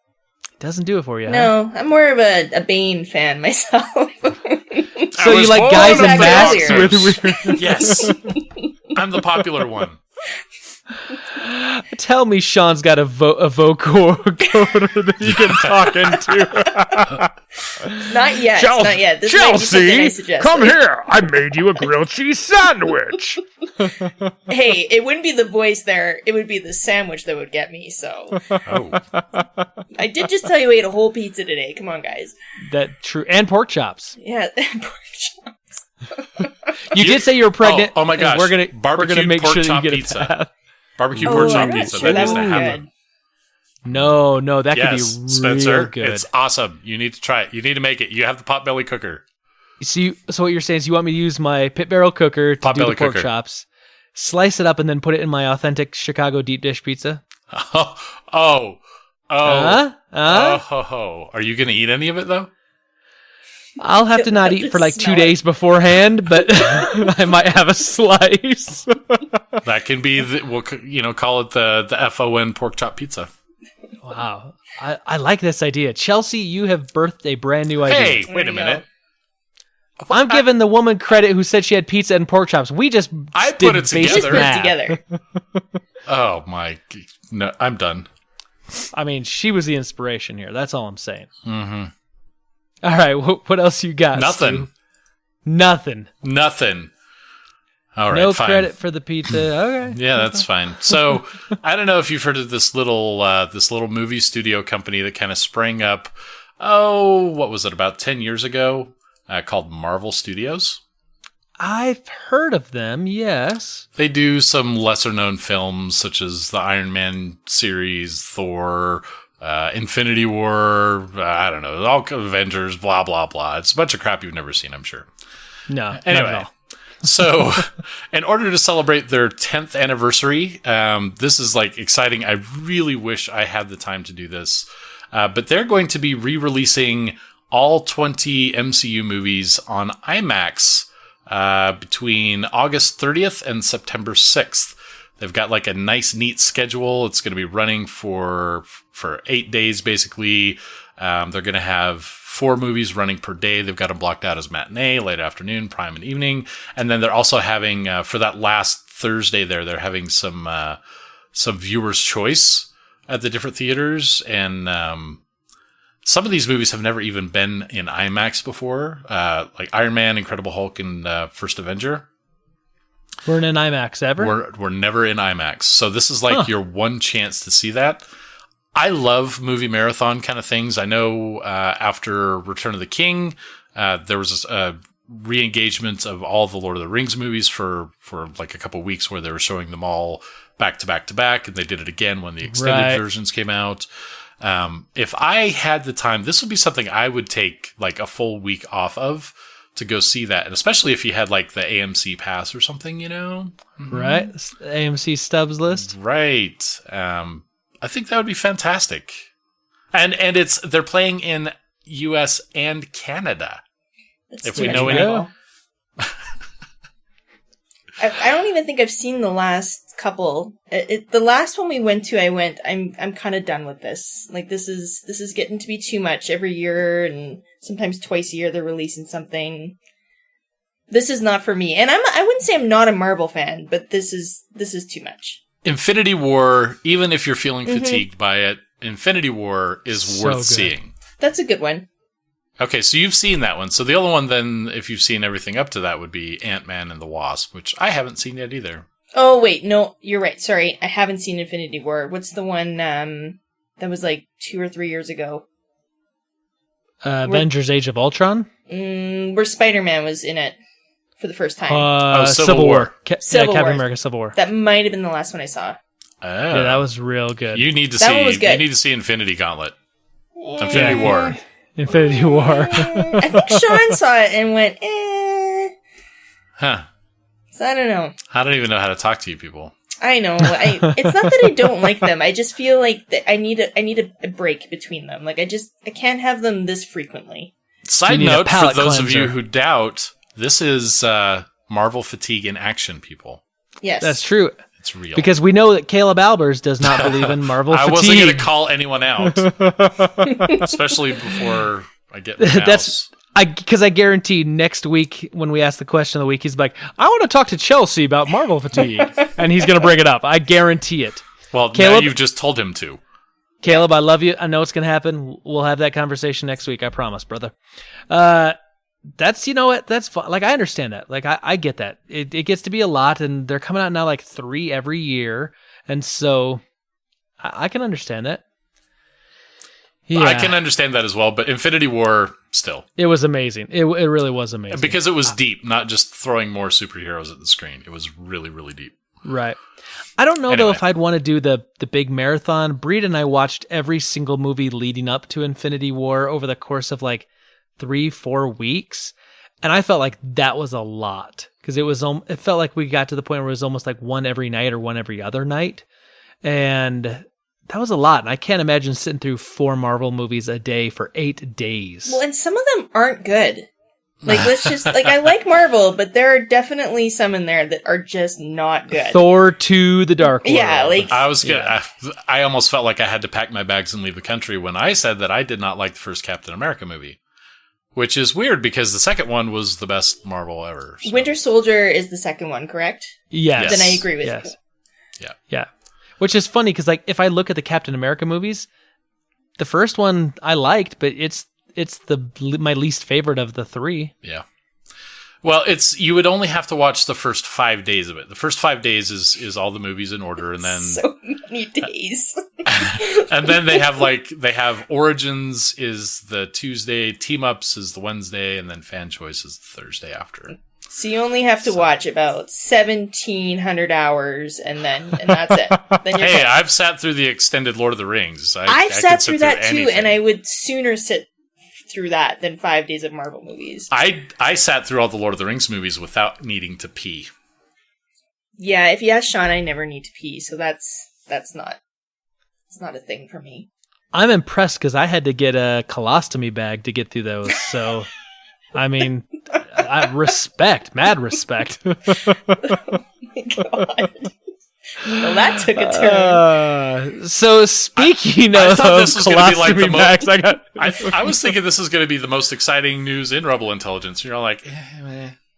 S1: Doesn't do it for you.
S3: No, huh? I'm more of a Bane fan myself.
S1: So you like guys in masks with
S2: Yes. I'm the popular one.
S1: Tell me Sean's got a vocoder that you can talk into.
S3: Not yet. Not yet. This
S1: Chelsey, come here. I made you a grilled cheese sandwich.
S3: Hey, it wouldn't be the voice there. It would be the sandwich that would get me, so.
S2: Oh.
S3: I did just tell you I ate a whole pizza today. Come on, guys.
S1: That true. And pork chops.
S3: Yeah, pork chops.
S1: You did say you were pregnant.
S2: Oh my gosh.
S1: We're gonna make sure that you get
S2: pizza.
S1: a path.
S2: Barbecue pork chop pizza.
S3: Sure
S2: that needs to happen.
S1: No, that could be real
S2: Spencer,
S1: good.
S2: it's awesome. You need to try it. You need to make it. You have the potbelly cooker.
S1: So what you're saying is you want me to use my pit barrel cooker to do the pork chops, slice it up, and then put it in my authentic Chicago deep dish pizza?
S2: Oh. Are you going to eat any of it, though?
S1: I'll have to not eat for 2 days beforehand, but I might have a slice.
S2: That can be, we'll call it the FON pork chop pizza.
S1: Wow. I like this idea. Chelsey, you have birthed a brand new idea.
S2: Hey, wait a minute.
S1: I'm giving the woman credit who said she had pizza and pork chops. We just
S2: put it together.
S3: Just put it together.
S2: Oh my, no, I'm done.
S1: I mean, she was the inspiration here. That's all I'm saying.
S2: Mm-hmm.
S1: All right, what else you got?
S2: Nothing.
S1: Stu? Nothing.
S2: All right,
S1: no
S2: fine.
S1: credit for the pizza. Okay.
S2: Yeah, that's fine. So I don't know if you've heard of this little movie studio company that kind of sprang up. Oh, what was it? About 10 years ago, called Marvel Studios.
S1: I've heard of them. Yes.
S2: They do some lesser known films such as the Iron Man series, Thor, Infinity War. I don't know, all Avengers. Blah blah blah. It's a bunch of crap you've never seen, I'm sure.
S1: No.
S2: Anyway.
S1: Not at all.
S2: So, in order to celebrate their 10th anniversary, this is like exciting. I really wish I had the time to do this. But they're going to be re-releasing all 20 MCU movies on IMAX between August 30th and September 6th. They've got like a nice, neat schedule. It's going to be running for 8 days, basically. They're going to have 4 movies running per day. They've got them blocked out as matinee, late afternoon, prime, and evening. And then they're also having, for that last Thursday there, they're having some viewers' choice at the different theaters. And some of these movies have never even been in IMAX before, like Iron Man, Incredible Hulk, and First Avenger.
S1: We're in IMAX ever?
S2: We're never in IMAX. So this is like your one chance to see that. I love movie marathon kind of things. I know after Return of the King, there was a re-engagement of all the Lord of the Rings movies for like a couple weeks where they were showing them all back to back to back, and they did it again when the extended versions came out. If I had the time, this would be something I would take like a full week off of to go see that, and especially if you had like the AMC pass or something, you know?
S1: Right? AMC Stubbs list?
S2: Right. I think that would be fantastic. And they're playing in US and Canada.
S3: That's
S2: if we know any.
S3: I don't even think I've seen the last couple. The last one we went to, I'm kind of done with this. Like this is getting to be too much every year, and sometimes twice a year they're releasing something. This is not for me. And I wouldn't say I'm not a Marvel fan, but this is too much.
S2: Infinity War, even if you're feeling fatigued by it, Infinity War is worth seeing.
S3: That's a good one.
S2: Okay, so you've seen that one. So the other one then, if you've seen everything up to that, would be Ant-Man and the Wasp, which I haven't seen yet either.
S3: Oh, wait, no, you're right. Sorry, I haven't seen Infinity War. What's the one that was like 2 or 3 years ago?
S1: Avengers Age of Ultron?
S3: Where Spider-Man was in it for the first time.
S1: Civil War.
S3: Captain
S1: America Civil War.
S3: That might have been the last one I saw.
S2: Oh.
S1: Yeah, that was real good.
S2: You need to
S3: That one was good.
S2: You need to see Infinity Gauntlet. Infinity War.
S1: Infinity War.
S3: I think Sean saw it and went, eh.
S2: Huh.
S3: So I don't know.
S2: I don't even know how to talk to you people.
S3: I know. It's not that I don't like them. I just feel like that I need a break between them. Like I can't have them this frequently.
S2: Side note, for those of you who doubt, this is Marvel fatigue in action, people.
S3: Yes.
S1: That's true.
S2: It's real.
S1: Because we know that Caleb Albers does not believe in Marvel fatigue.
S2: I wasn't going to call anyone out. Especially before I get my mouse.
S1: Because I guarantee next week when we ask the question of the week, he's like, I want to talk to Chelsey about Marvel fatigue. And he's going to bring it up. I guarantee it.
S2: Well,
S1: Caleb,
S2: now you've just told him to.
S1: Caleb, I love you. I know it's going to happen. We'll have that conversation next week. I promise, brother. That's, you know what? That's fun. Like, I understand that. Like, I get that. It gets to be a lot, and they're coming out now like 3 every year. And so I can understand that. Yeah.
S2: I can understand that as well, but Infinity War, still.
S1: It was amazing. It really was amazing.
S2: Because it was deep, not just throwing more superheroes at the screen. It was really, really deep.
S1: Right. I don't know, though, if I'd want to do the big marathon. Breed and I watched every single movie leading up to Infinity War over the course of like 3-4 weeks. And I felt like that was a lot. Because it felt like we got to the point where it was almost like one every night or one every other night. And that was a lot. And I can't imagine sitting through 4 Marvel movies a day for 8 days.
S3: Well, and some of them aren't good. Like, let's just, like, I like Marvel, but there are definitely some in there that are just not good.
S1: Thor 2, The Dark World.
S3: Yeah, like...
S2: I almost felt like I had to pack my bags and leave the country when I said that I did not like the first Captain America movie. Which is weird, because the second one was the best Marvel ever. So.
S3: Winter Soldier is the second one, correct?
S1: Yes.
S3: Then I agree with you.
S1: Yeah. Which is funny because, like, if I look at the Captain America movies, the first one I liked, but it's my least favorite of the three.
S2: Yeah. Well, you would only have to watch the first 5 days of it. The first 5 days is all the movies in order, and then
S3: so many days.
S2: and then they have Origins is the Tuesday, Team Ups is the Wednesday, and then Fan Choice is the Thursday after.
S3: So you only have to watch about 1,700 hours, and that's it. Then you're
S2: I've sat through the extended Lord of the Rings.
S3: I've sat through that too,
S2: anything.
S3: and I would sooner sit through that than 5 days of Marvel movies.
S2: I sat through all the Lord of the Rings movies without needing to pee.
S3: Yeah, if you ask Sean, I never need to pee, so it's not a thing for me.
S1: I'm impressed because I had to get a colostomy bag to get through those. So, I mean, mad respect.
S3: Oh my God. Well, that took a turn.
S1: So speaking of colostomy bags,
S2: I was thinking this is going to be the most exciting news in Rebel Intelligence. You're all like,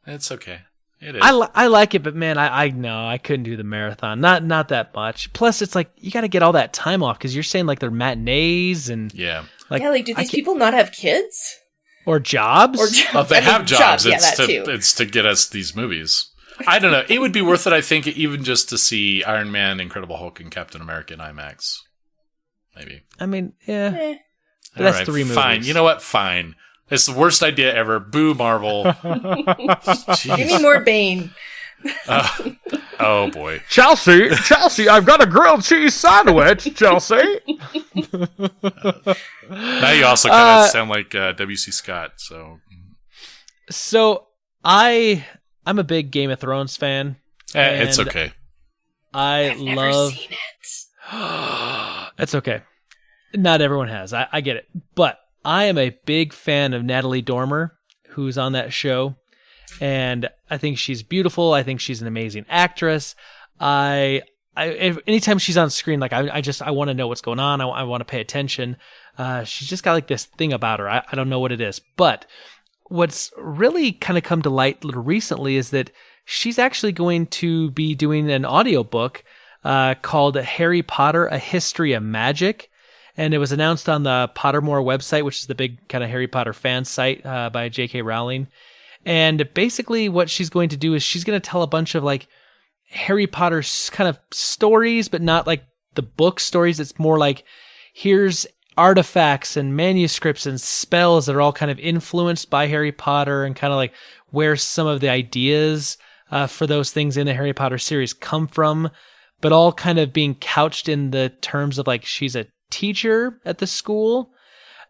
S2: it's okay. It is.
S1: I like it, but man, I know I couldn't do the marathon. Not that much. Plus, it's like you got to get all that time off because you're saying like they're matinees and
S2: yeah.
S3: Do these people not have kids
S1: or jobs?
S2: They have jobs.
S3: Yeah,
S2: it's to get us these movies. I don't know. It would be worth it, I think, even just to see Iron Man, Incredible Hulk, and Captain America in IMAX. Maybe.
S1: I mean, yeah. But
S2: that's
S1: right, 3 movies.
S2: Fine. You know what? Fine. It's the worst idea ever. Boo, Marvel.
S3: Give me more Bane.
S2: Oh, boy.
S1: Chelsey, I've got a grilled cheese sandwich, Chelsey.
S2: Now you also kind of sound like W.C. Scott, so...
S1: So, I'm a big Game of Thrones fan.
S2: It's okay.
S3: I've never seen it.
S1: That's okay. Not everyone has. I get it. But I am a big fan of Natalie Dormer, who's on that show. And I think she's beautiful. I think she's an amazing actress. Anytime she's on screen, like I want to know what's going on. I want to pay attention. She's just got like this thing about her. I don't know what it is. But what's really kind of come to light a little recently is that she's actually going to be doing an audiobook called Harry Potter, A History of Magic. And it was announced on the Pottermore website, which is the big kind of Harry Potter fan site by J.K. Rowling. And basically what she's going to do is she's going to tell a bunch of like Harry Potter kind of stories, but not like the book stories. It's more like here's artifacts and manuscripts and spells that are all kind of influenced by Harry Potter and kind of like where some of the ideas for those things in the Harry Potter series come from, but all kind of being couched in the terms of like she's a teacher at the school.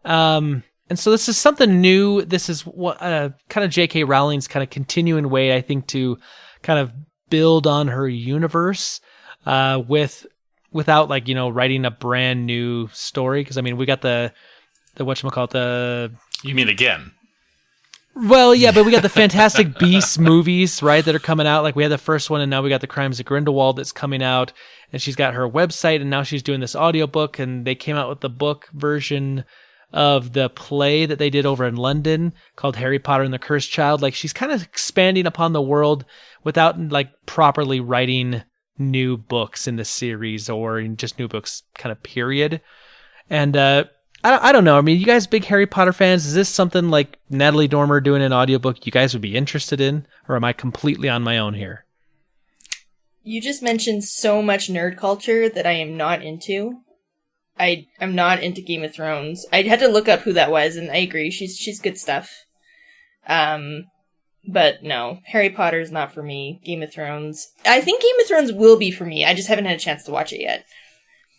S1: And so this is something new. This is what kind of J.K. Rowling's kind of continuing way, I think, to kind of build on her universe without like, writing a brand new story. Because I mean, we got the whatchamacallit,
S2: You mean again?
S1: Well, yeah, but we got the Fantastic Beasts movies, right, that are coming out. Like we had the first one, and now we got the Crimes of Grindelwald that's coming out. And she's got her website, and now she's doing this audiobook, and they came out with the book version of the play that they did over in London called Harry Potter and the Cursed Child. Like she's kind of expanding upon the world without like properly writing new books in the series or just new books kind of period. And I don't know. I mean, you guys big Harry Potter fans, is this something like Natalie Dormer doing an audiobook you guys would be interested in, or am I completely on my own here?
S3: You just mentioned so much nerd culture that I am not into. I'm not into Game of Thrones. I had to look up who that was, and I agree, she's good stuff. But no, Harry Potter is not for me. Game of Thrones, I think Game of Thrones will be for me. I just haven't had a chance to watch it yet.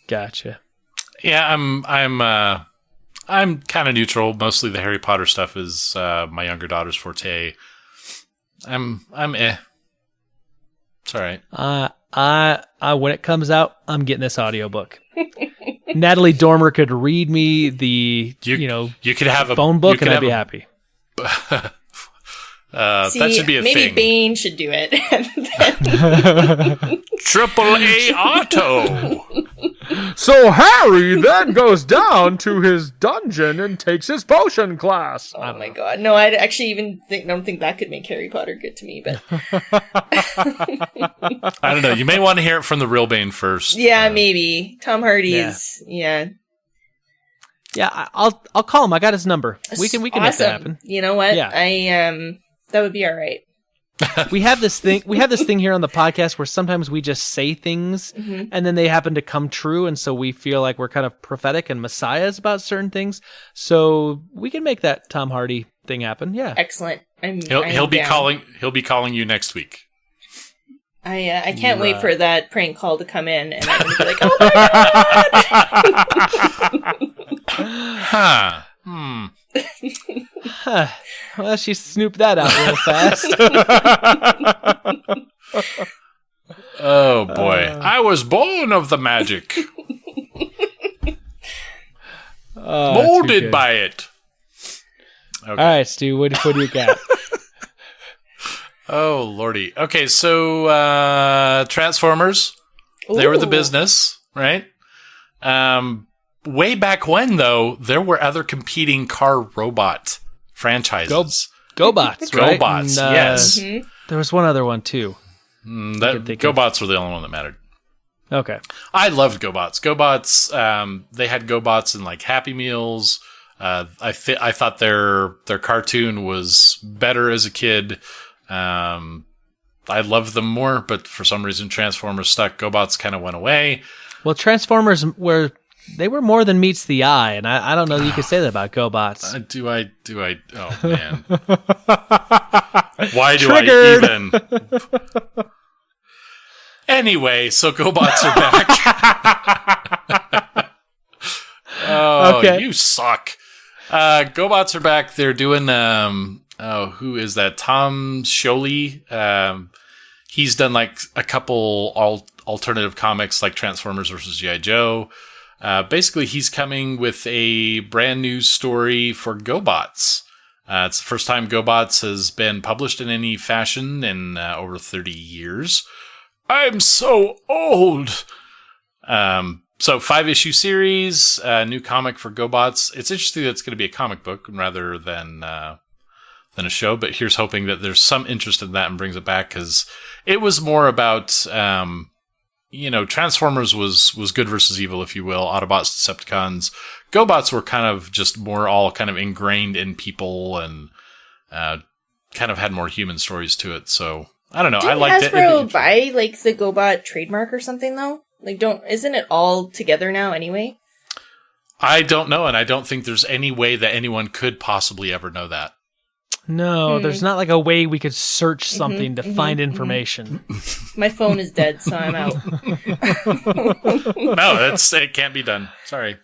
S1: Gotcha.
S2: Yeah, I'm kind of neutral. Mostly the Harry Potter stuff is my younger daughter's forte. I'm It's all right.
S1: When it comes out, I'm getting this audiobook. Natalie Dormer could read me the
S2: you could have
S1: phone book, and I'd be happy.
S3: See,
S2: that should be a
S3: maybe
S2: thing.
S3: Bane should do it.
S2: Triple A Auto.
S1: So Harry then goes down to his dungeon and takes his potion class.
S3: Oh my god. No, I actually even don't think that could make Harry Potter good to me, but
S2: I don't know. You may want to hear it from the real Bane first.
S3: yeah, maybe. Tom Hardy is
S1: Yeah, I'll call him. I got his number. We can make that happen.
S3: You know what?
S1: Yeah.
S3: That would be all right.
S1: We have this thing here on the podcast where sometimes we just say things and then they happen to come true, and so we feel like we're kind of prophetic and messiahs about certain things. So we can make that Tom Hardy thing happen. Yeah.
S3: Excellent.
S2: He'll be calling you next week.
S3: I can't wait for that prank call to come in, and I'm going to be like, oh my god!
S1: Well, she snooped that out real fast.
S2: Oh boy. I was born of the magic. Molded by it. Okay.
S1: All right, Stu, what do you got?
S2: Oh, lordy. Okay, so Transformers, they were the business, right? Way back when, though, there were other competing car robot franchises.
S1: GoBots, right?
S2: GoBots,
S1: And,
S2: yes.
S1: There was one other one, too.
S2: GoBots were the only one that mattered.
S1: Okay.
S2: I loved GoBots. GoBots, they had GoBots in, like, Happy Meals. I thought their cartoon was better as a kid. I loved them more, but for some reason Transformers stuck. GoBots kind of went away.
S1: Well, Transformers were more than meets the eye, and I don't know that you could say that about GoBots.
S2: Do I? Oh, man. Why do
S1: Triggered.
S2: I even? Anyway, so GoBots are back. Oh,
S1: okay.
S2: You suck. GoBots are back. They're doing, who is that? Tom Scioli. He's done like a couple alternative comics like Transformers vs. G.I. Joe. Basically, he's coming with a brand new story for GoBots. It's the first time GoBots has been published in any fashion in over 30 years. I'm so old! So 5-issue series, new comic for GoBots. It's interesting that it's going to be a comic book rather than a show, but here's hoping that there's some interest in that and brings it back, because it was more about, Transformers was good versus evil, if you will, Autobots, Decepticons. GoBots were kind of just more all kind of ingrained in people and kind of had more human stories to it, so I don't know. I liked it.
S3: Didn't Hasbro buy like the GoBot trademark or something though? Like, isn't it all together now anyway?
S2: I don't know, and I don't think there's any way that anyone could possibly ever know that.
S1: No, there's not like a way we could search something to find information.
S3: My phone is dead, so I'm out.
S2: No, it can't be done. Sorry.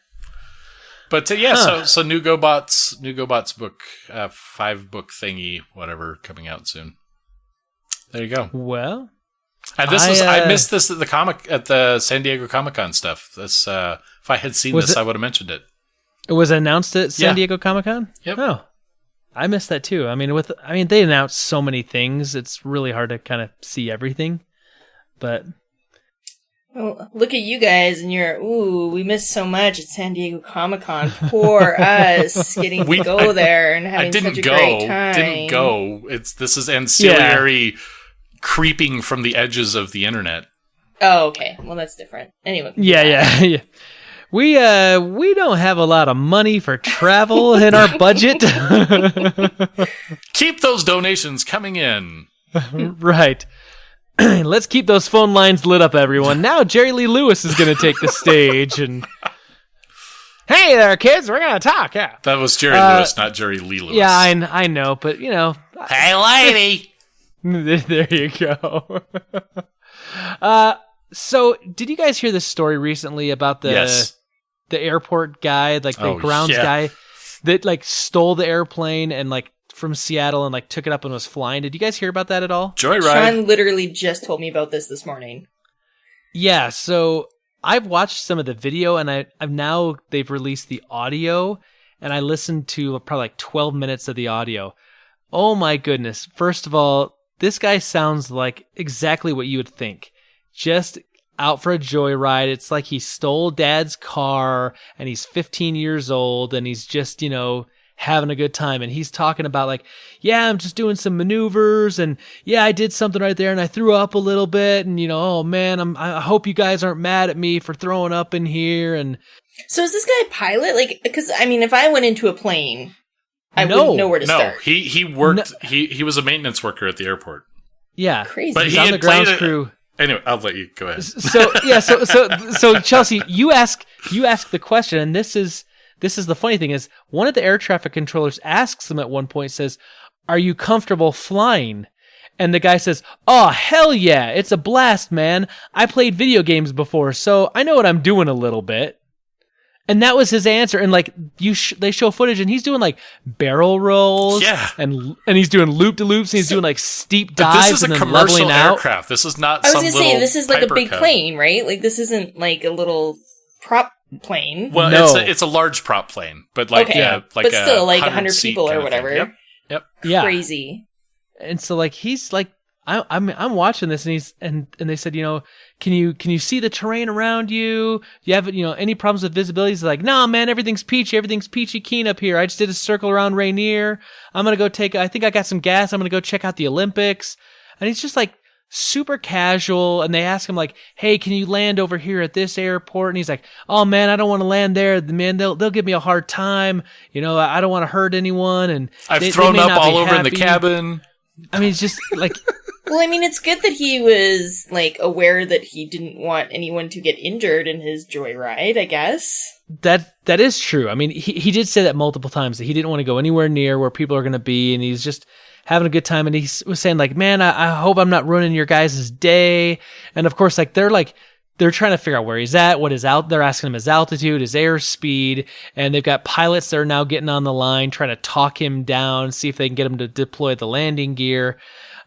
S2: But so new GoBots book, 5-book thingy, whatever, coming out soon. There you go.
S1: Well,
S2: and I missed this at the San Diego Comic-Con stuff. This if I had seen this, I would have mentioned it.
S1: It was announced at San Diego Comic-Con?
S2: Yep.
S1: Oh. I missed that too. I mean, they announced so many things. It's really hard to kind of see everything. But
S3: well, look at you guys, and we missed so much at San Diego Comic-Con. Poor us getting to go there and having such a great time.
S2: Didn't go. This is ancillary creeping from the edges of the internet.
S3: Oh, okay. Well, that's different. Anyway.
S1: Yeah. We don't have a lot of money for travel in our budget.
S2: Keep those donations coming in.
S1: Right. Let's keep those phone lines lit up, everyone. Now Jerry Lee Lewis is going to take the stage and... Hey there, kids. We're going to talk. Yeah.
S2: That was Jerry Lewis, not Jerry Lee Lewis.
S1: Yeah, I know, but
S2: Hey, lady.
S1: There you go. So did you guys hear this story recently about the airport guy, like the grounds guy that like stole the airplane and like from Seattle and like took it up and was flying? Did you guys hear about that at all?
S2: Joyride.
S3: Sean literally just told me about this morning.
S1: Yeah, so I've watched some of the video and I've now they've released the audio and I listened to probably like 12 minutes of the audio. Oh my goodness. First of all, this guy sounds like exactly what you would think. Just out for a joyride. It's like he stole dad's car and he's 15 years old and he's just, having a good time. And he's talking about like, yeah, I'm just doing some maneuvers and yeah, I did something right there and I threw up a little bit and, oh man, I hope you guys aren't mad at me for throwing up in here. And
S3: so is this guy a pilot? Like, because I mean, if I went into a plane, I wouldn't know where to start.
S2: No, he worked. No. He was a maintenance worker at the airport.
S1: Yeah,
S3: crazy.
S2: But
S1: he's
S2: he
S1: on
S2: had
S1: the grounds
S2: played
S1: crew.
S2: Anyway, I'll let you go ahead.
S1: So Chelsey, you ask the question, and this is the funny thing is one of the air traffic controllers asks him at one point, says, "Are you comfortable flying?" And the guy says, "Oh hell yeah, it's a blast, man. I played video games before, so I know what I'm doing a little bit." And that was his answer. And like they show footage, and he's doing like barrel rolls, and he's doing loop de loops, and he's doing like steep dives.
S2: This is
S1: and
S2: a
S1: then
S2: commercial
S1: leveling out.
S2: aircraft. This is not.
S3: I was going to say this is like a big
S2: Piper
S3: plane, right? Like this isn't like a little prop plane.
S2: Well,
S1: no.
S2: it's a large prop plane, but like
S3: but still like 100 people or whatever.
S2: Yep.
S1: Yeah.
S3: Crazy.
S1: And so like he's like I'm watching this, and he's and they said, can you see the terrain around you? Do you have any problems with visibility? He's like, "No, man, everything's peachy keen up here. I just did a circle around Rainier. I'm gonna go I think I got some gas. I'm gonna go check out the Olympics." And he's just like super casual. And they ask him like, "Hey, can you land over here at this airport?" And he's like, "Oh man, I don't want to land there. Man, they'll give me a hard time. I don't want to hurt anyone." And
S2: I've thrown up all over in the cabin.
S1: I mean, it's just like.
S3: Well, I mean, it's good that he was, like, aware that he didn't want anyone to get injured in his joyride, I guess.
S1: That is true. I mean, he did say that multiple times, that he didn't want to go anywhere near where people are going to be, and he's just having a good time, and he was saying, like, "Man, I hope I'm not ruining your guys' day." And, of course, they're trying to figure out where he's at, what is out. They're asking him his altitude, his airspeed, and they've got pilots that are now getting on the line, trying to talk him down, see if they can get him to deploy the landing gear.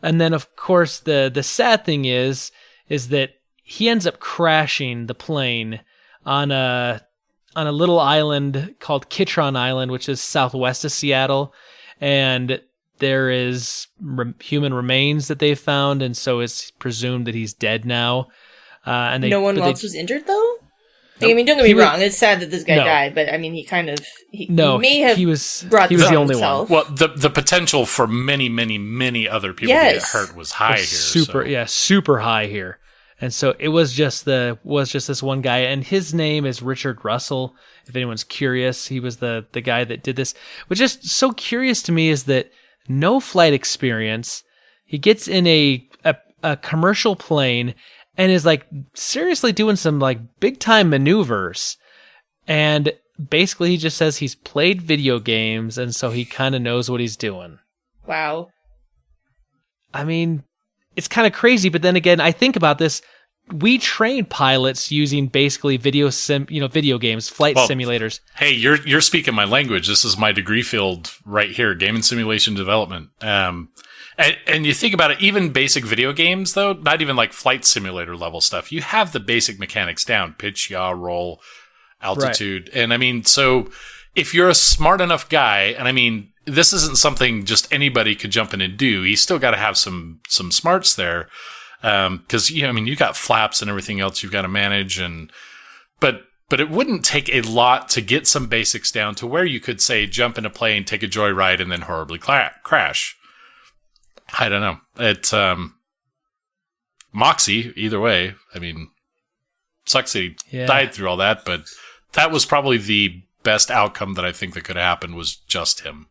S1: And then, of course, the sad thing is that he ends up crashing the plane on a little island called Kitron Island, which is southwest of Seattle, and there is human remains that they've found, and so it's presumed that he's dead now. And
S3: no one else was injured, though? Nope. I mean, don't get me wrong. It's sad that this guy died, but I mean, he may have brought
S1: he was the only one.
S2: Well, the potential for many, many, many other people to get hurt was high here.
S1: Super high here. And so it was just this one guy, and his name is Richard Russell. If anyone's curious, he was the guy that did this. What's just so curious to me is that no flight experience. He gets in a commercial plane and is like seriously doing some like big time maneuvers. And basically he just says he's played video games and so he kind of knows what he's doing.
S3: Wow.
S1: I mean, it's kind of crazy, but then again, I think about this. We train pilots using basically video games, flight simulators.
S2: Hey, you're speaking my language. This is my degree field right here, game and simulation development. And you think about it, even basic video games, though, not even like flight simulator level stuff, you have the basic mechanics down: pitch, yaw, roll, altitude. Right. And I mean, so if you're a smart enough guy, and I mean, this isn't something just anybody could jump in and do. You still got to have some smarts there. Cause you got flaps and everything else you've got to manage, but it wouldn't take a lot to get some basics down to where you could say jump in a plane, take a joyride, and then horribly crash. I don't know. It's moxie either way. I mean, sucks that he died through all that, but that was probably the best outcome that I think that could have happened was just him.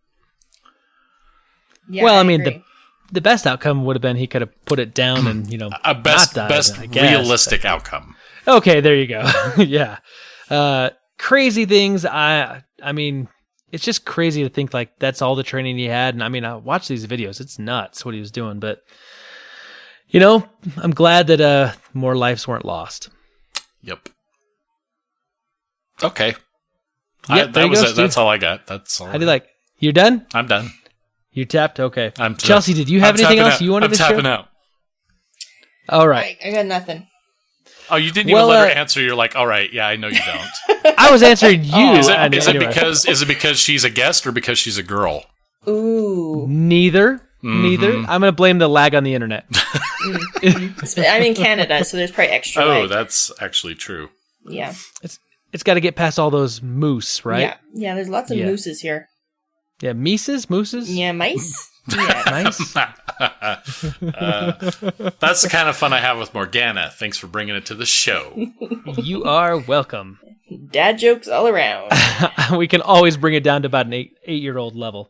S3: Yeah,
S1: well, I mean, the best outcome would have been he could have put it down and,
S2: a best realistic outcome.
S1: Okay, there you go. Yeah. Crazy things. I mean, it's just crazy to think like that's all the training he had. And I mean, I watch these videos. It's nuts what he was doing, but I'm glad that more lives weren't lost.
S2: Yep. Okay.
S1: Yep,
S2: that's all I got. That's all.
S1: How do you like? You're done?
S2: I'm done.
S1: You tapped? Okay. Chelsey, did you have anything else you wanted to share?
S2: I'm tapping out.
S1: All right.
S3: I got nothing.
S2: Oh, you didn't even let her answer. You're like, all right, yeah, I know you don't.
S1: I was answering you.
S2: Is it because she's a guest or because she's a girl?
S3: Ooh.
S1: Neither. I'm going to blame the lag on the internet.
S3: I'm in Canada, so there's probably extra lag.
S2: That's actually true.
S3: Yeah.
S1: It's got to get past all those moose, right?
S3: Yeah, there's lots of mooses here.
S1: Yeah, mooses?
S3: Yeah, mice? Yeah.
S1: Mice?
S2: That's the kind of fun I have with Morgana. Thanks for bringing it to the show.
S1: You are welcome.
S3: Dad jokes all around.
S1: We can always bring it down to about an 8-year-old level.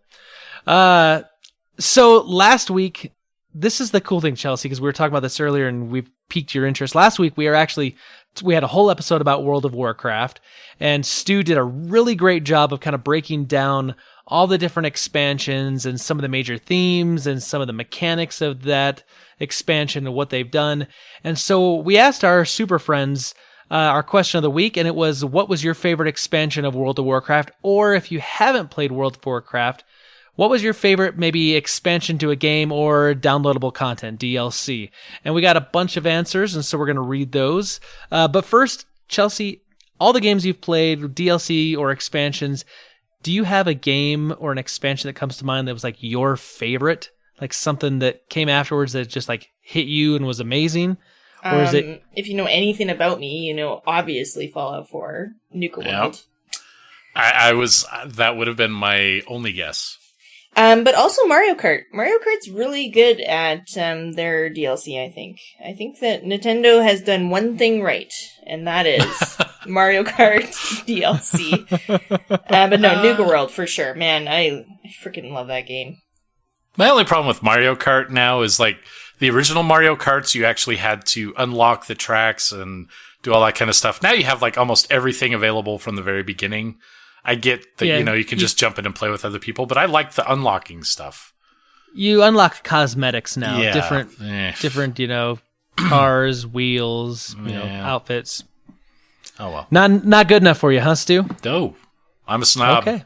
S1: So last week, this is the cool thing, Chelsey, because we were talking about this earlier and we've piqued your interest. Last week, we had a whole episode about World of Warcraft, and Stu did a really great job of kind of breaking down all the different expansions and some of the major themes and some of the mechanics of that expansion and what they've done. And so we asked our super friends our question of the week, and it was, what was your favorite expansion of World of Warcraft? Or if you haven't played World of Warcraft, what was your favorite maybe expansion to a game or downloadable content, DLC? And we got a bunch of answers, and so we're going to read those. But first, Chelsey, all the games you've played, DLC or expansions, do you have a game or an expansion that comes to mind that was like your favorite? Like something that came afterwards that just like hit you and was amazing? Or is it...
S3: If you know anything about me, you know, obviously Fallout 4, Nuka World.
S2: That would have been my only guess.
S3: But also Mario Kart. Mario Kart's really good at their DLC, I think. I think that Nintendo has done one thing right, and that is Mario Kart DLC. But no, Nuka World for sure. Man, I freaking love that game.
S2: My only problem with Mario Kart now is like the original Mario Karts, you actually had to unlock the tracks and do all that kind of stuff. Now you have like almost everything available from the very beginning. I get that, you can just jump in and play with other people, but I like the unlocking stuff.
S1: You unlock cosmetics now.
S2: Yeah.
S1: Different, cars, wheels, outfits.
S2: Oh, well.
S1: Not good enough for you, huh, Stu?
S2: No. I'm a snob.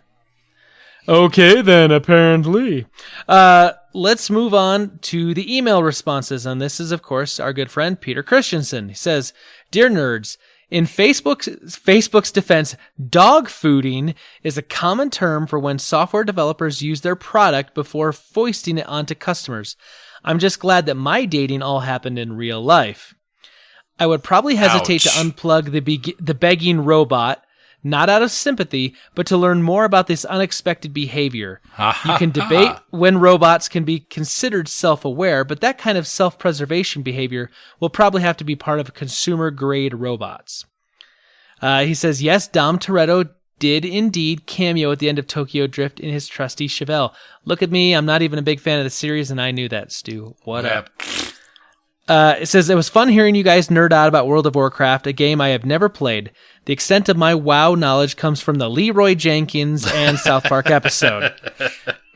S1: Okay, then, apparently. Let's move on to the email responses, and this is, of course, our good friend Peter Christensen. He says, "Dear nerds, in Facebook's defense, dog fooding is a common term for when software developers use their product before foisting it onto customers. I'm just glad that my dating all happened in real life. I would probably hesitate to unplug the begging robot, not out of sympathy, but to learn more about this unexpected behavior. You can debate when robots can be considered self-aware, but that kind of self-preservation behavior will probably have to be part of consumer-grade robots." He says, "Yes, Dom Toretto did indeed cameo at the end of Tokyo Drift in his trusty Chevelle. Look at me, I'm not even a big fan of the series, and I knew that, Stu. What up?" It says, "It was fun hearing you guys nerd out about World of Warcraft, a game I have never played. The extent of my WoW knowledge comes from the Leroy Jenkins and South Park episode.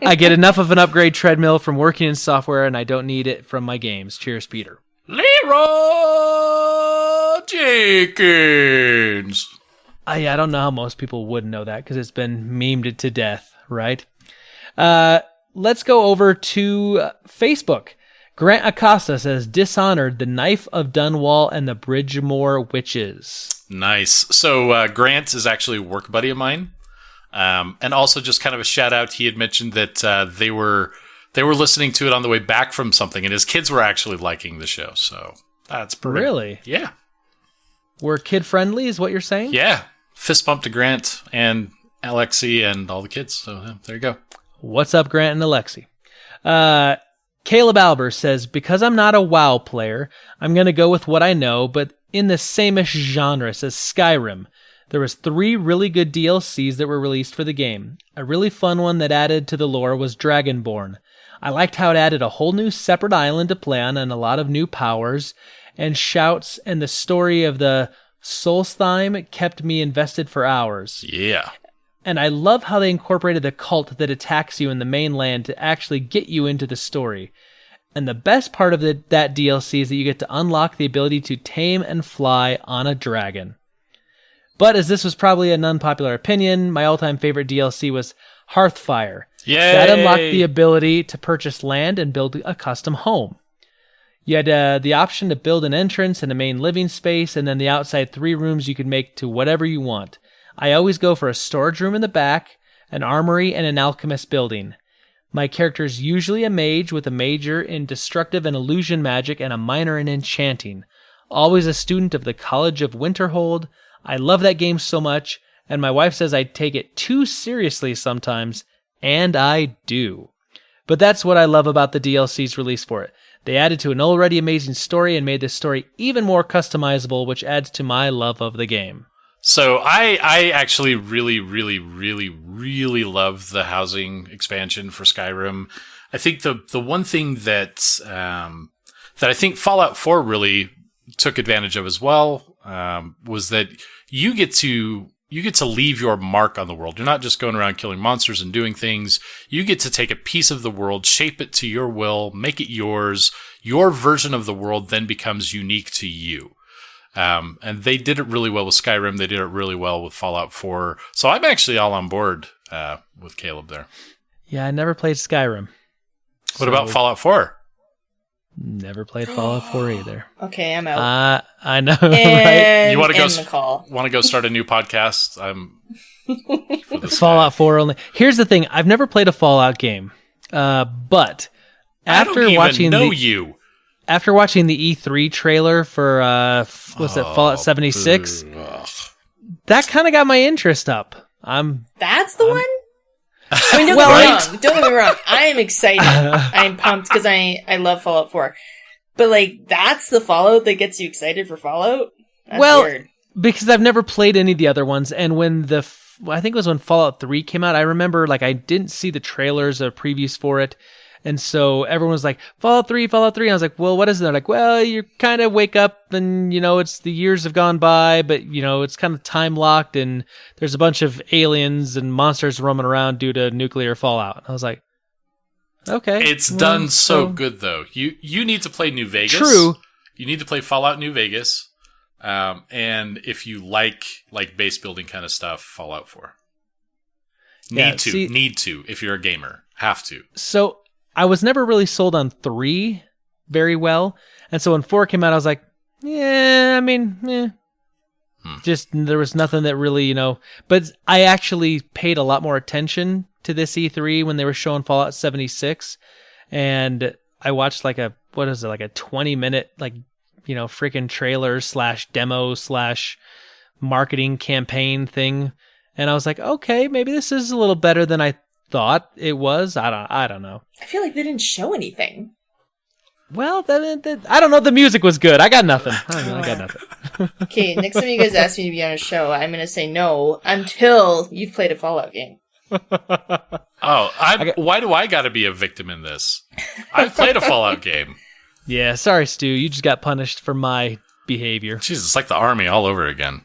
S1: I get enough of an upgrade treadmill from working in software, and I don't need it from my games. Cheers, Peter."
S2: Leroy Jenkins.
S1: I don't know how most people would know that because it's been memed to death, right? Let's go over to Facebook. Grant Acosta says, "Dishonored, the Knife of Dunwall, and the Bridgemore Witches."
S2: Nice. So Grant is actually a work buddy of mine. And also just kind of a shout out, he had mentioned that they were listening to it on the way back from something, and his kids were actually liking the show. So that's pretty...
S1: Really?
S2: Yeah.
S1: We're kid-friendly is what you're saying?
S2: Yeah. Fist bump to Grant and Alexi and all the kids. So there you go. What's
S1: up, Grant and Alexi? Caleb Albers says, "Because I'm not a WoW player, I'm going to go with what I know, but in the same-ish genre as Skyrim. There was 3 really good DLCs that were released for the game. A really fun one that added to the lore was Dragonborn. I liked how it added a whole new separate island to play on and a lot of new powers and shouts, and the story of the Solstheim kept me invested for hours.
S2: Yeah.
S1: And I love how they incorporated the cult that attacks you in the mainland to actually get you into the story. And the best part of that DLC is that you get to unlock the ability to tame and fly on a dragon. But as this was probably an unpopular opinion, my all-time favorite DLC was Hearthfire.
S2: Yay!
S1: That unlocked the ability to purchase land and build a custom home. You had the option to build an entrance and a main living space, and then the outside 3 rooms you could make to whatever you want. I always go for a storage room in the back, an armory, and an alchemist building. My character is usually a mage with a major in destructive and illusion magic and a minor in enchanting. Always a student of the College of Winterhold. I love that game so much, and my wife says I take it too seriously sometimes, and I do. But that's what I love about the DLC's release for it. They added to an already amazing story and made this story even more customizable, which adds to my love of the game.
S2: So I actually really, really, really, really love the housing expansion for Skyrim. I think the one thing that I think Fallout 4 really took advantage of as well was that you get to leave your mark on the world. You're not just going around killing monsters and doing things. You get to take a piece of the world, shape it to your will, make it yours. Your version of the world then becomes unique to you. And they did it really well with Skyrim. They did it really well with Fallout 4. So I'm actually all on board with Caleb there.
S1: Yeah, I never played Skyrim.
S2: What about Fallout 4?
S1: Never played Fallout 4 either.
S3: Okay, I'm out.
S1: I know.
S3: And
S1: right?
S2: You want to
S3: end the call.
S2: Want to go start a new podcast?
S1: Fallout 4 only. Here's the thing: I've never played a Fallout game, but after watching after watching the E3 trailer for Fallout 76, that kind of got my interest up.
S3: That's the one. I mean, don't get me wrong. I am excited. I'm pumped because I love Fallout 4. But, like, that's the Fallout that gets you excited for Fallout? That's weird.
S1: Because I've never played any of the other ones. And when I think it was when Fallout 3 came out, I remember, like, I didn't see the trailers or previews for it. And so everyone was like, Fallout 3. And I was like, well, what is it? They're like, well, you kind of wake up and, it's the years have gone by, but, it's kind of time locked and there's a bunch of aliens and monsters roaming around due to nuclear fallout. I was like, okay.
S2: It's done so good, though. You need to play New Vegas.
S1: True. You
S2: need to play Fallout New Vegas. And if you like base building kind of stuff, Fallout 4. Need to, if you're a gamer. Have to. So
S1: I was never really sold on 3 very well. And so when 4 came out, I was like, Just, there was nothing that really, But I actually paid a lot more attention to this E3 when they were showing Fallout 76. And I watched like a 20-minute, freaking trailer / demo / marketing campaign thing. And I was like, okay, maybe this is a little better than I thought it was. I don't know.
S3: I feel like they didn't show anything.
S1: Well, I don't know. The music was good. I got nothing. I got nothing.
S3: Okay, next time you guys ask me to be on a show, I'm going to say no until you've played a Fallout game.
S2: Why do I got to be a victim in this? I've played a Fallout game.
S1: Yeah, sorry, Stu. You just got punished for my behavior.
S2: Jeez, it's like the army all over again.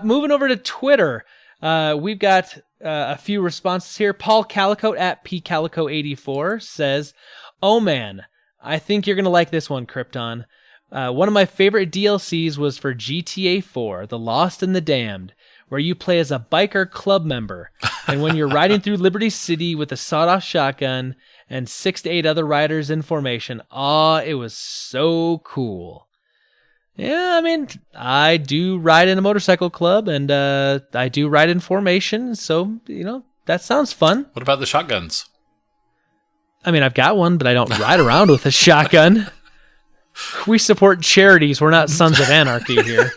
S1: Moving over to Twitter. We've got a few responses here. Paul Calico at pcalico84 says, "Oh man, I think you're going to like this one, Krypton. One of my favorite DLCs was for GTA 4, The Lost and the Damned, where you play as a biker club member. And when you're riding through Liberty City with a sawed-off shotgun and 6 to 8 other riders in formation, it was so cool." Yeah, I mean, I do ride in a motorcycle club, and I do ride in formation, so, that sounds fun.
S2: What about the shotguns?
S1: I mean, I've got one, but I don't ride around with a shotgun. We support charities. We're not Sons of Anarchy here.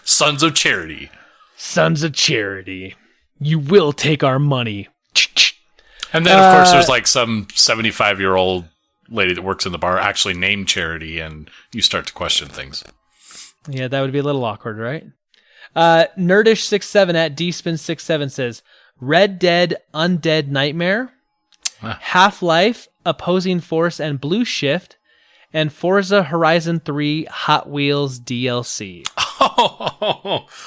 S2: Sons of Charity.
S1: Sons of Charity. You will take our money.
S2: And then, of course, there's like some 75-year-old lady that works in the bar actually named Charity, and you start to question things.
S1: Yeah, that would be a little awkward, right? Nerdish67 at dspin67 says, Red Dead Undead Nightmare, Half-Life, Opposing Force, and Blue Shift, and Forza Horizon 3 Hot Wheels DLC.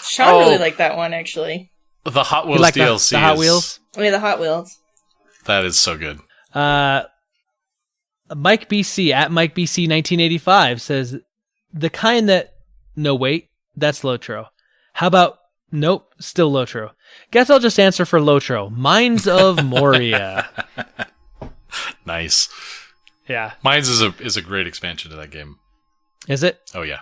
S3: Sean really liked that one, actually.
S2: The Hot Wheels DLC.
S1: The Hot Wheels?
S3: Oh, yeah, the Hot Wheels.
S2: That is so good.
S1: Mike BC at Mike BC 1985 says, the kind that, no wait, that's Lotro. How about, nope, still Lotro. Guess I'll just answer for Lotro. Mines of Moria.
S2: Nice.
S1: Yeah.
S2: Mines is a great expansion to that game.
S1: Is it?
S2: Oh, yeah.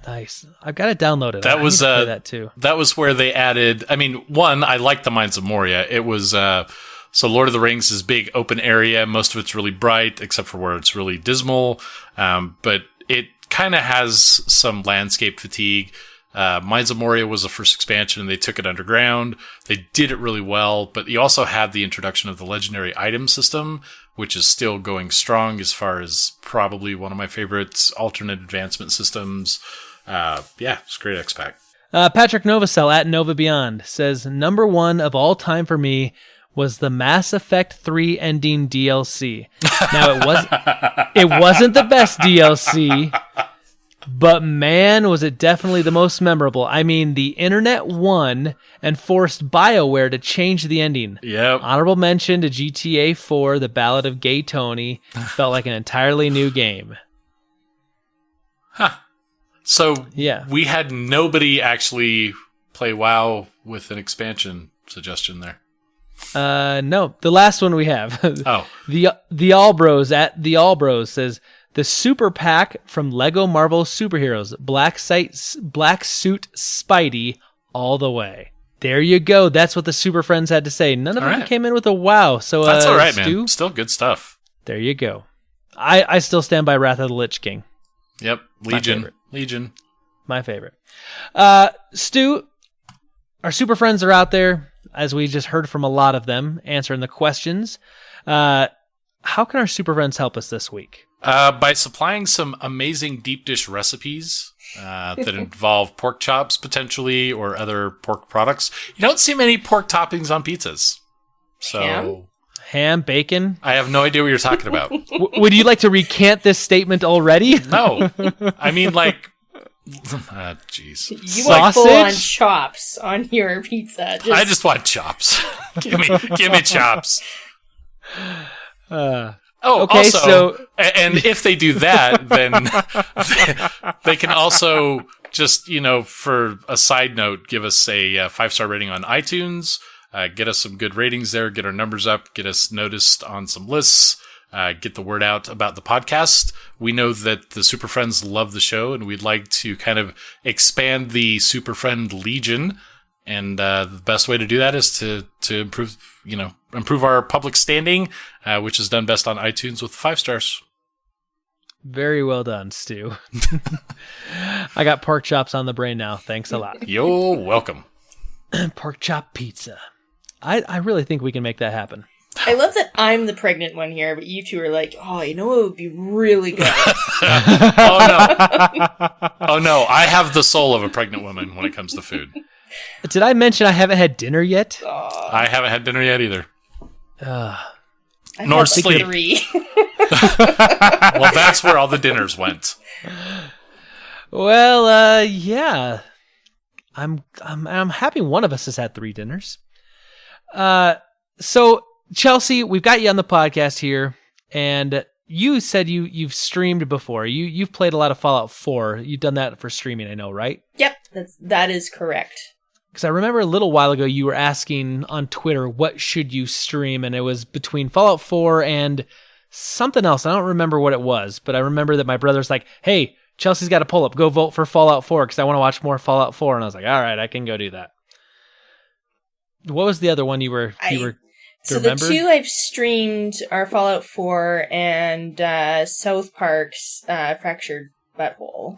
S1: Nice. I've got it downloaded.
S2: That
S1: I
S2: was
S1: need to play that too.
S2: That was where they added. I mean, one, I like the Mines of Moria. It was so Lord of the Rings is big open area. Most of it's really bright, except for where it's really dismal. But it kind of has some landscape fatigue. Mines of Moria was the first expansion, and they took it underground. They did it really well, but you also had the introduction of the legendary item system, which is still going strong as far as probably one of my favorites, alternate advancement systems. It's a great X-Pack.
S1: Patrick Novacell at Nova Beyond says, number one of all time for me was the Mass Effect 3 ending DLC. Now, it wasn't the best DLC, but man, was it definitely the most memorable. I mean, the internet won and forced BioWare to change the ending.
S2: Yep.
S1: Honorable mention to GTA 4, The Ballad of Gay Tony. Felt like an entirely new game.
S2: Huh. So
S1: yeah,
S2: we had nobody actually play WoW with an expansion suggestion there.
S1: No, the last one we have.
S2: Oh.
S1: The All Bros at the All Bros says, the Super Pack from Lego Marvel Superheroes, Black Suit Spidey, all the way. There you go. That's what the Super Friends had to say. None of them came in with a wow. So
S2: that's all right,
S1: Stu,
S2: man. Still good stuff.
S1: There you go. I still stand by Wrath of the Lich King.
S2: Yep. Legion.
S1: My favorite. Stu, our Super Friends are out there, as we just heard from a lot of them, answering the questions. How can our Super Friends help us this week?
S2: By supplying some amazing deep dish recipes that involve pork chops, potentially, or other pork products. You don't see many pork toppings on pizzas. So
S1: Ham, bacon?
S2: I have no idea what you're talking about.
S1: Would you like to recant this statement already?
S2: No. I mean, like... jeez.
S3: You want full-on chops on your pizza.
S2: I just want chops. give me chops.
S1: Okay,
S2: also,
S1: so...
S2: and if they do that, then they can also just, for a side note, give us a 5-star rating on iTunes, get us some good ratings there, get our numbers up, get us noticed on some lists, get the word out about the podcast. We know that the Super Friends love the show, and we'd like to kind of expand the Super Friend Legion. And the best way to do that is to improve our public standing, which is done best on iTunes with 5 stars.
S1: Very well done, Stu. I got pork chops on the brain now. Thanks a lot.
S2: You're welcome.
S1: Pork chop pizza. I really think we can make that happen.
S3: I love that I'm the pregnant one here, but you two are like, oh, it would be really good.
S2: Oh no, I have the soul of a pregnant woman when it comes to food.
S1: Did I mention I haven't had dinner yet?
S2: I haven't had dinner yet either.
S3: Nor
S2: sleep.
S3: 3.
S2: Well, that's where all the dinners went.
S1: Well, yeah. I'm happy one of us has had 3 dinners. So Chelsey, we've got you on the podcast here, and you said you've streamed before. You've played a lot of Fallout 4. You've done that for streaming, I know, right?
S3: Yep, that is correct.
S1: Because I remember a little while ago you were asking on Twitter, what should you stream? And it was between Fallout 4 and something else. I don't remember what it was, but I remember that my brother's like, hey, Chelsey's got to pull up. Go vote for Fallout 4 because I want to watch more Fallout 4. And I was like, all right, I can go do that. What was the other one you were
S3: So
S1: remember?
S3: The 2 I've streamed are Fallout 4 and South Park's Fractured Butthole.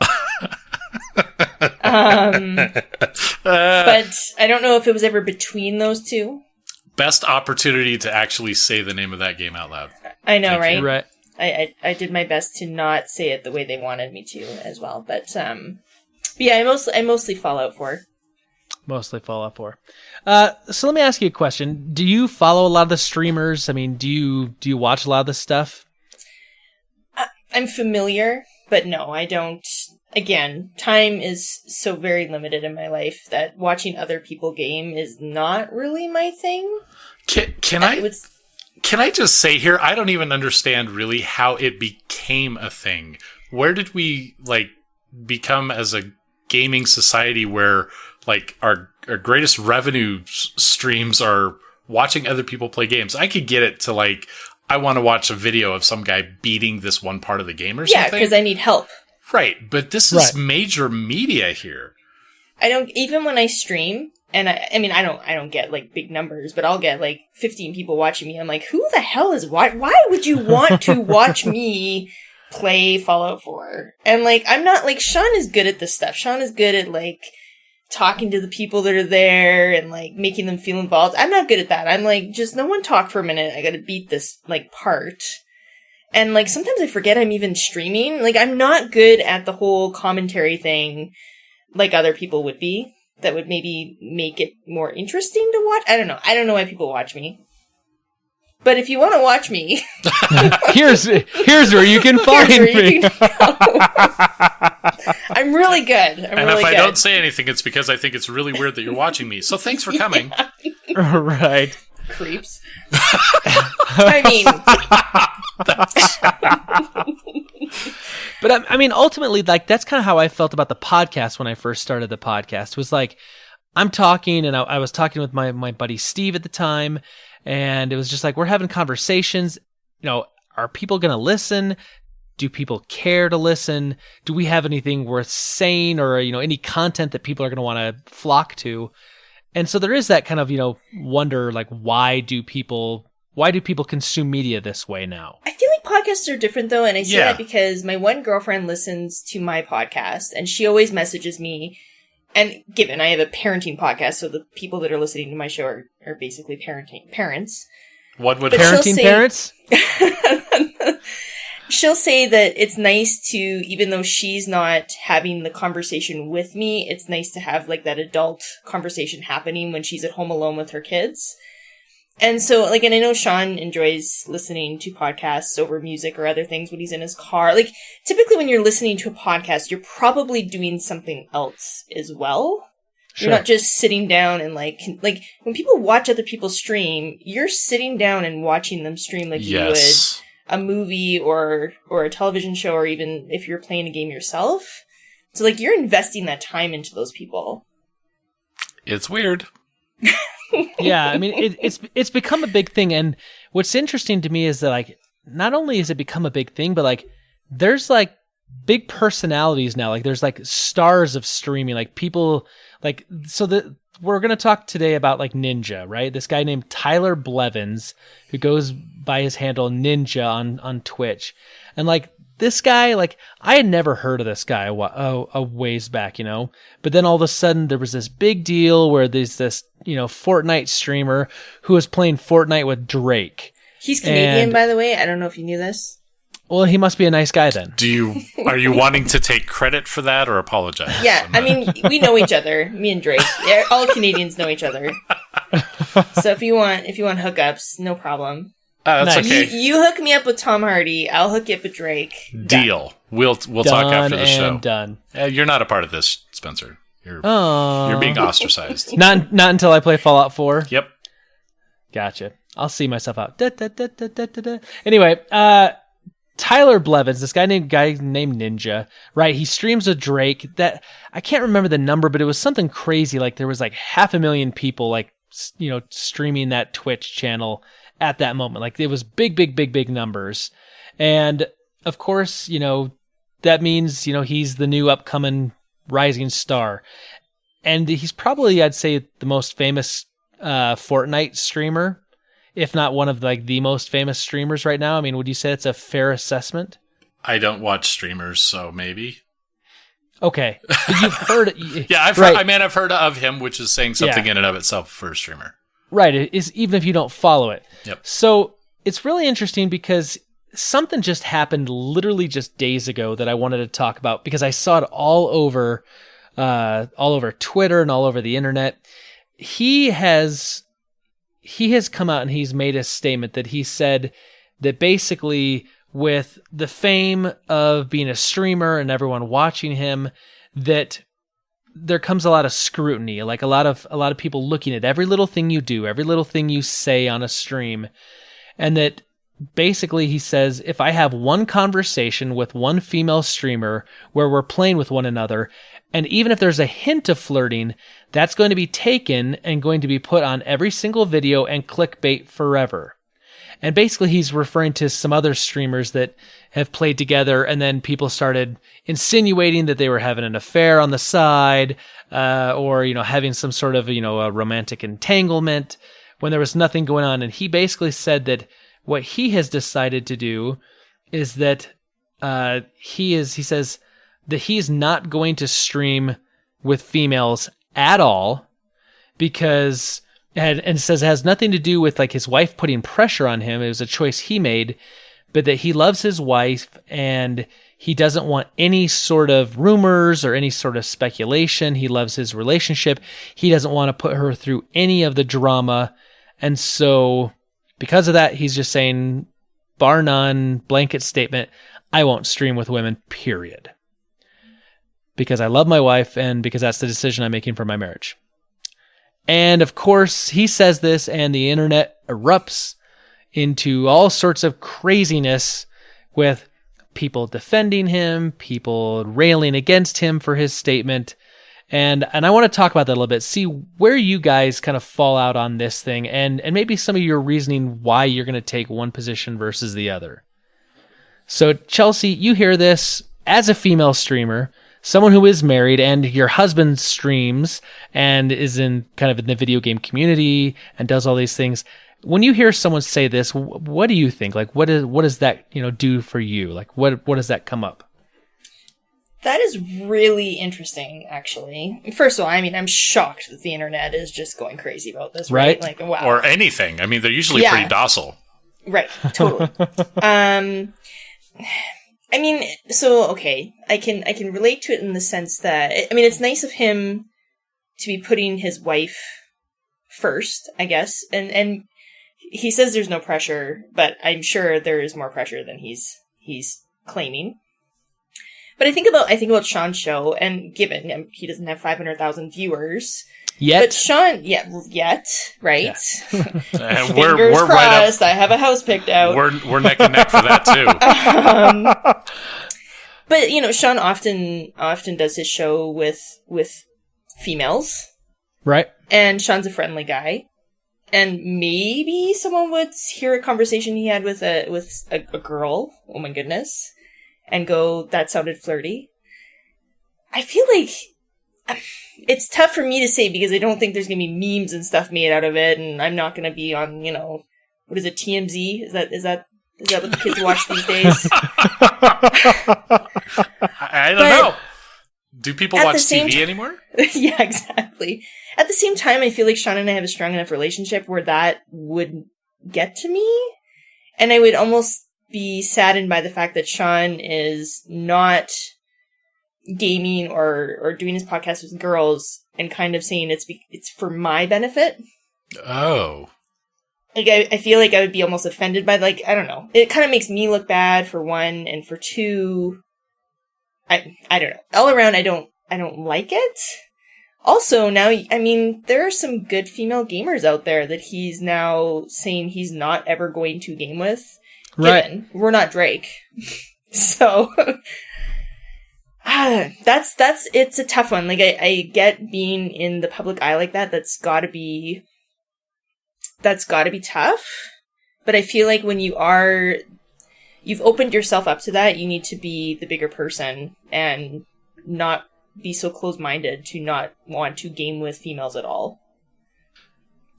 S3: But I don't know if it was ever between those 2.
S2: Best opportunity to actually say the name of that game out loud.
S3: I know, right?
S1: Right.
S3: I did my best to not say it the way they wanted me to as well. But yeah, I mostly Fallout 4.
S1: Mostly Fallout 4. So let me ask you a question. Do you follow a lot of the streamers? I mean, do you watch a lot of this stuff?
S3: I'm familiar, but no, I don't. Again, time is so very limited in my life that watching other people game is not really my thing.
S2: Can I just say here, I don't even understand really how it became a thing. Where did we become as a gaming society where our greatest revenue streams are watching other people play games? I could get it to I want to watch a video of some guy beating this one part of the game or something.
S3: Yeah, because I need help.
S2: Right, but this is major media here.
S3: I don't, even when I stream, and I mean, I don't get like big numbers, but I'll get like 15 people watching me. I'm like, who the hell is why would you want to watch me play Fallout 4? And like, I'm not like, Sean is good at this stuff. Sean is good at like talking to the people that are there and like making them feel involved. I'm not good at that. I'm like, just no one talk for a minute. I gotta beat this like part. And like, sometimes I forget I'm even streaming. Like, I'm not good at the whole commentary thing like other people would be. That would maybe make it more interesting to watch. I don't know. I don't know why people watch me. But if you want to watch me,
S1: here's where you can find me.
S3: I'm really good.
S2: And if I don't say anything, it's because I think it's really weird that you're watching me. So thanks for coming.
S3: Yeah.
S1: Right.
S3: Creeps. I mean.
S1: But I mean, ultimately, like, that's kind of how I felt about the podcast when I first started the podcast. Was like, I'm talking, and I was talking with my buddy Steve at the time, and it was just like, we're having conversations. You know, are people going to listen? Do people care to listen? Do we have anything worth saying, or, you know, any content that people are going to want to flock to? And so there is that kind of, you know, wonder, like, why do people consume media this way now?
S3: I feel like podcasts are different, though, and I say that because my one girlfriend listens to my podcast, and she always messages me. And given I have a parenting podcast, so the people that are listening to my show are basically parents.
S2: What would
S1: parenting parents?
S3: She'll say that it's nice to, even though she's not having the conversation with me, it's nice to have like that adult conversation happening when she's at home alone with her kids. And so, like, and I know Sean enjoys listening to podcasts over music or other things when he's in his car. Like, typically when you're listening to a podcast, you're probably doing something else as well. Sure. You're not just sitting down and like when people watch other people stream, you're sitting down and watching them stream like you would a movie or a television show, or even if you're playing a game yourself. So, like, you're investing that time into those people.
S2: It's weird.
S1: Yeah, I mean, it's become a big thing, and what's interesting to me is that, like, not only has it become a big thing, but like, there's like big personalities now. Like, there's like stars of streaming, like people like, so we're going to talk today about like Ninja, right? This guy named Tyler Blevins, who goes by his handle Ninja on Twitch. And like, this guy, like, I had never heard of this guy a ways back, you know? But then all of a sudden there was this big deal where there's this, you know, Fortnite streamer who was playing Fortnite with Drake.
S3: He's Canadian, by the way. I don't know if you knew this.
S1: Well, he must be a nice guy then.
S2: Are you wanting to take credit for that or apologize?
S3: Yeah, I mean, we know each other, me and Drake. Yeah, all Canadians know each other. So if you want hookups, no problem.
S2: That's
S1: Nice.
S2: okay.
S3: You hook me up with Tom Hardy, I'll hook you up with Drake.
S2: Deal.
S3: Done.
S2: We'll talk after the show.
S1: Done.
S2: You're not a part of this, Spencer. You're being ostracized.
S1: Not until I play Fallout 4.
S2: Yep.
S1: Gotcha. I'll see myself out. Anyway, Tyler Blevins, this guy named Ninja, right? He streams with Drake. That I can't remember the number, but it was something crazy. Like, there was like 500,000 people, like, you know, streaming that Twitch channel at that moment. Like, it was big numbers. And of course, you know, that means, you know, he's the new upcoming rising star. And he's probably, I'd say, the most famous Fortnite streamer, if not one of like the most famous streamers right now. I mean, would you say it's a fair assessment?
S2: I don't watch streamers, so maybe.
S1: Okay. But you've heard it.
S2: Yeah, I've heard, I've heard of him, which is saying something in and of itself for a streamer.
S1: Right. It is, even if you don't follow it.
S2: Yep.
S1: So it's really interesting because something just happened literally just days ago that I wanted to talk about, because I saw it all over Twitter and all over the internet. He has come out and he's made a statement that he said that basically, with the fame of being a streamer and everyone watching him, that there comes a lot of scrutiny, like a lot of people looking at every little thing you do, every little thing you say on a stream. And that basically he says, if I have one conversation with one female streamer where we're playing with one another, and even if there's a hint of flirting, that's going to be taken and going to be put on every single video and clickbait forever. And basically he's referring to some other streamers that have played together, and then people started insinuating that they were having an affair on the side, or, having some sort of, a romantic entanglement when there was nothing going on. And he basically said that what he has decided to do is that he says that he's not going to stream with females at all, because and says it has nothing to do with like his wife putting pressure on him. It was a choice he made, but that he loves his wife and he doesn't want any sort of rumors or any sort of speculation. He loves his relationship. He doesn't want to put her through any of the drama. And so because of that, he's just saying, bar none, blanket statement, I won't stream with women, period. Because I love my wife and because that's the decision I'm making for my marriage. And of course, he says this and the internet erupts into all sorts of craziness with people defending him, people railing against him for his statement. And I want to talk about that a little bit, see where you guys kind of fall out on this thing and maybe some of your reasoning why you're going to take one position versus the other. So Chelsey, you hear this as a female streamer, someone who is married, and your husband streams and is in kind of in the video game community and does all these things. When you hear someone say this, what do you think? Like, what does that, do for you? Like, what does that come up?
S3: That is really interesting, actually. First of all, I'm shocked that the internet is just going crazy about this, right? Like, wow.
S2: Or anything. I mean, they're usually pretty docile.
S3: Right, totally. So, okay, I can relate to it in the sense that, it's nice of him to be putting his wife first, I guess, and he says there's no pressure, but I'm sure there is more pressure than he's claiming. But I think about Sean's show, and given he doesn't have 500,000 viewers
S1: yet,
S3: but Sean, right?
S2: Yeah. And
S3: we're
S2: crossed,
S3: right up. I have a house picked out.
S2: We're neck and neck for that too.
S3: But Sean often does his show with females,
S1: right?
S3: And Sean's a friendly guy. And maybe someone would hear a conversation he had with a girl, oh my goodness, and go, that sounded flirty. I feel like it's tough for me to say because I don't think there's going to be memes and stuff made out of it, and I'm not going to be on, what is it, TMZ? Is that what the kids watch these days?
S2: I don't know. Do people watch TV anymore?
S3: Yeah, exactly. At the same time, I feel like Sean and I have a strong enough relationship where that would get to me. And I would almost be saddened by the fact that Sean is not gaming or doing his podcast with girls and kind of saying it's for my benefit.
S2: Oh.
S3: Like, I feel like I would be almost offended by, like, I don't know. It kind of makes me look bad, for one, and for two, I don't know. All around, I don't like it. Also, now, there are some good female gamers out there that he's now saying he's not ever going to game with.
S1: Right.
S3: Given we're not Drake. So, it's a tough one. Like, I get being in the public eye like that. That's gotta be tough. But I feel like when you've opened yourself up to that, you need to be the bigger person and not be so closed-minded to not want to game with females at all.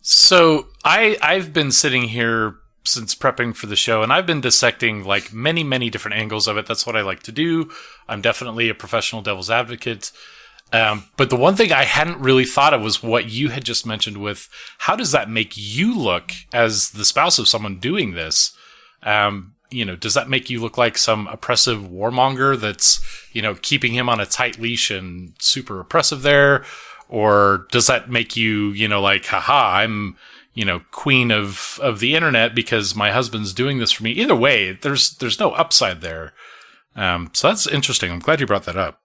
S2: So I've been sitting here since prepping for the show, and I've been dissecting like many, many different angles of it. That's what I like to do. I'm definitely a professional devil's advocate. But the one thing I hadn't really thought of was what you had just mentioned with how does that make you look as the spouse of someone doing this? Does that make you look like some oppressive warmonger that's, keeping him on a tight leash and super oppressive there? Or does that make you, like, haha, I'm, queen of the internet because my husband's doing this for me? Either way, there's no upside there. So that's interesting. I'm glad you brought that up.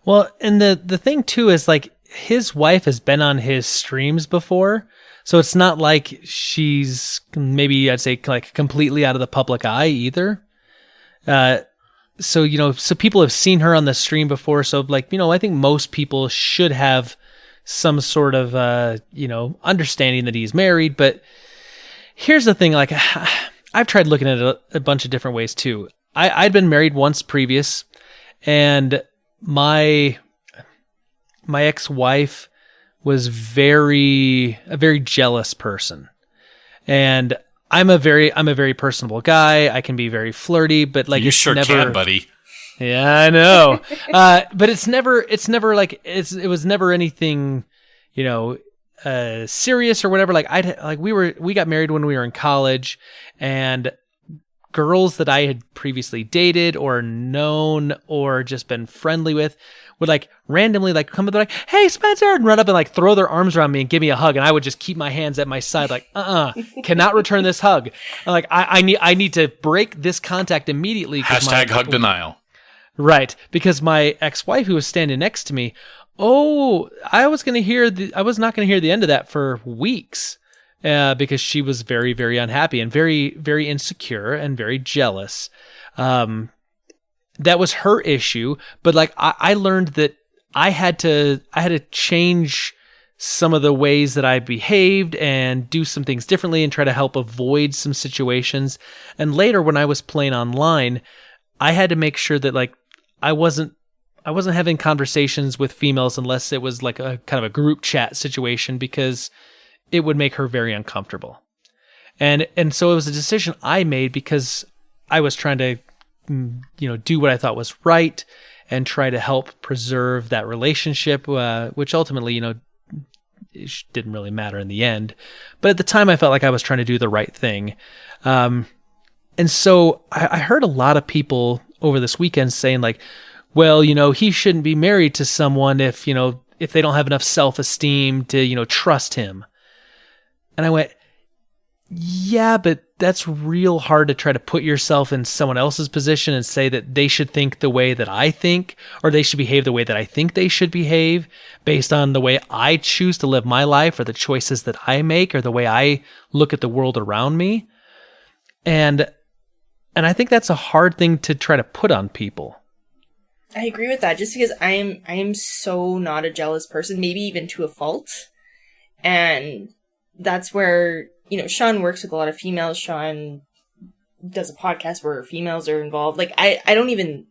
S1: Well, and the thing too is like his wife has been on his streams before. So it's not like she's maybe I'd say like completely out of the public eye either. So people have seen her on the stream before. So like, I think most people should have some sort of, understanding that he's married. But here's the thing, like, I've tried looking at it a bunch of different ways too. I'd been married once previous, and my ex-wife was a very jealous person. And I'm a very personable guy. I can be very flirty, but like
S2: you sure can, buddy.
S1: Yeah, I know. But it was never anything, serious or whatever. We got married when we were in college, and girls that I had previously dated or known or just been friendly with would like randomly like come up and like, "Hey, Spencer," and run up and like throw their arms around me and give me a hug, and I would just keep my hands at my side like, cannot return this hug. I'm like, I need to break this contact immediately.
S2: Hashtag hug denial.
S1: Right, because my ex-wife who was standing next to me, I was not going to hear the end of that for weeks. Because she was very, very unhappy and very, very insecure and very jealous. That was her issue. But like, I learned that I had to change some of the ways that I behaved and do some things differently and try to help avoid some situations. And later when I was playing online, I had to make sure that like, I wasn't having conversations with females unless it was like a kind of a group chat situation, because it would make her very uncomfortable. And so it was a decision I made because I was trying to, do what I thought was right and try to help preserve that relationship, which ultimately, it didn't really matter in the end. But at the time I felt like I was trying to do the right thing. And so I heard a lot of people over this weekend saying like, well, he shouldn't be married to someone if they don't have enough self-esteem to, trust him. And I went, yeah, but that's real hard to try to put yourself in someone else's position and say that they should think the way that I think, or they should behave the way that I think they should behave based on the way I choose to live my life or the choices that I make or the way I look at the world around me. And I think that's a hard thing to try to put on people.
S3: I agree with that, just because I am so not a jealous person, maybe even to a fault. And that's where, Sean works with a lot of females. Sean does a podcast where females are involved. Like, I don't even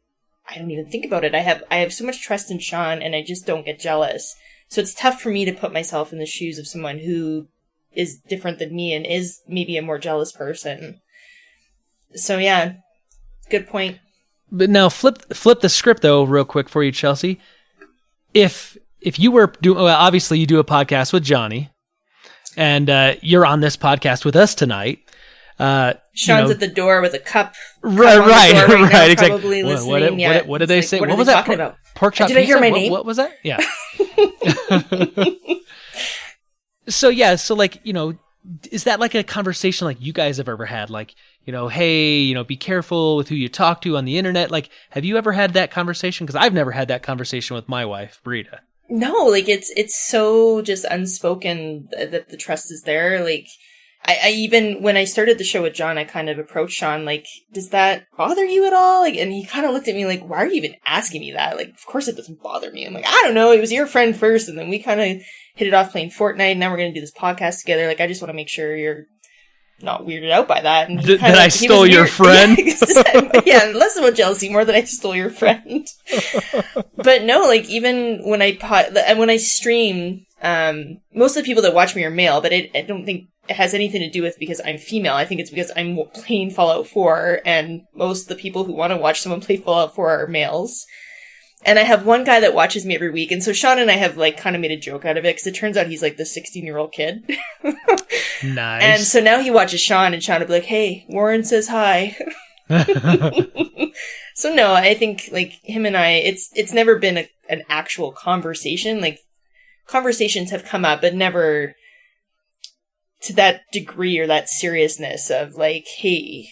S3: think about it. I have so much trust in Sean, and I just don't get jealous. So it's tough for me to put myself in the shoes of someone who is different than me and is maybe a more jealous person. So yeah, good point.
S1: But now flip the script though, real quick for you, Chelsey. If you were doing, well, obviously you do a podcast with Johnny, and you're on this podcast with us tonight.
S3: Sean's at the door with a cup.
S1: Right, exactly.
S3: Probably listening.
S1: What did they say?
S3: What
S1: was
S3: that
S1: talking
S3: about?
S1: Pork chop
S3: Did
S1: pizza?
S3: I hear my name?
S1: What was that? Yeah. So like, is that like a conversation like you guys have ever had? Like, hey, be careful with who you talk to on the internet. Like, have you ever had that conversation? Because I've never had that conversation with my wife, Brita.
S3: No, like it's so just unspoken that the trust is there. Like, I even, when I started the show with John, I kind of approached Sean, like, does that bother you at all? Like, and he kind of looked at me like, why are you even asking me that? Like, of course it doesn't bother me. I'm like, I don't know. It was your friend first. And then we kind of hit it off playing Fortnite. And now we're going to do this podcast together. Like, I just want to make sure you're not weirded out by that. And
S1: that I stole your friend?
S3: Yeah, less about jealousy, more that I stole your friend. But no, like, even when I stream, most of the people that watch me are male, but I don't think it has anything to do with because I'm female. I think it's because I'm playing Fallout 4, and most of the people who want to watch someone play Fallout 4 are males. And I have one guy that watches me every week, and so Sean and I have, like, kind of made a joke out of it, because it turns out he's, like, the 16-year-old kid.
S1: Nice.
S3: And so now he watches Sean, and Sean will be like, hey, Warren says hi. So no, I think, like, him and I, it's never been an actual conversation. Like, conversations have come up, but never to that degree or that seriousness of, like, hey,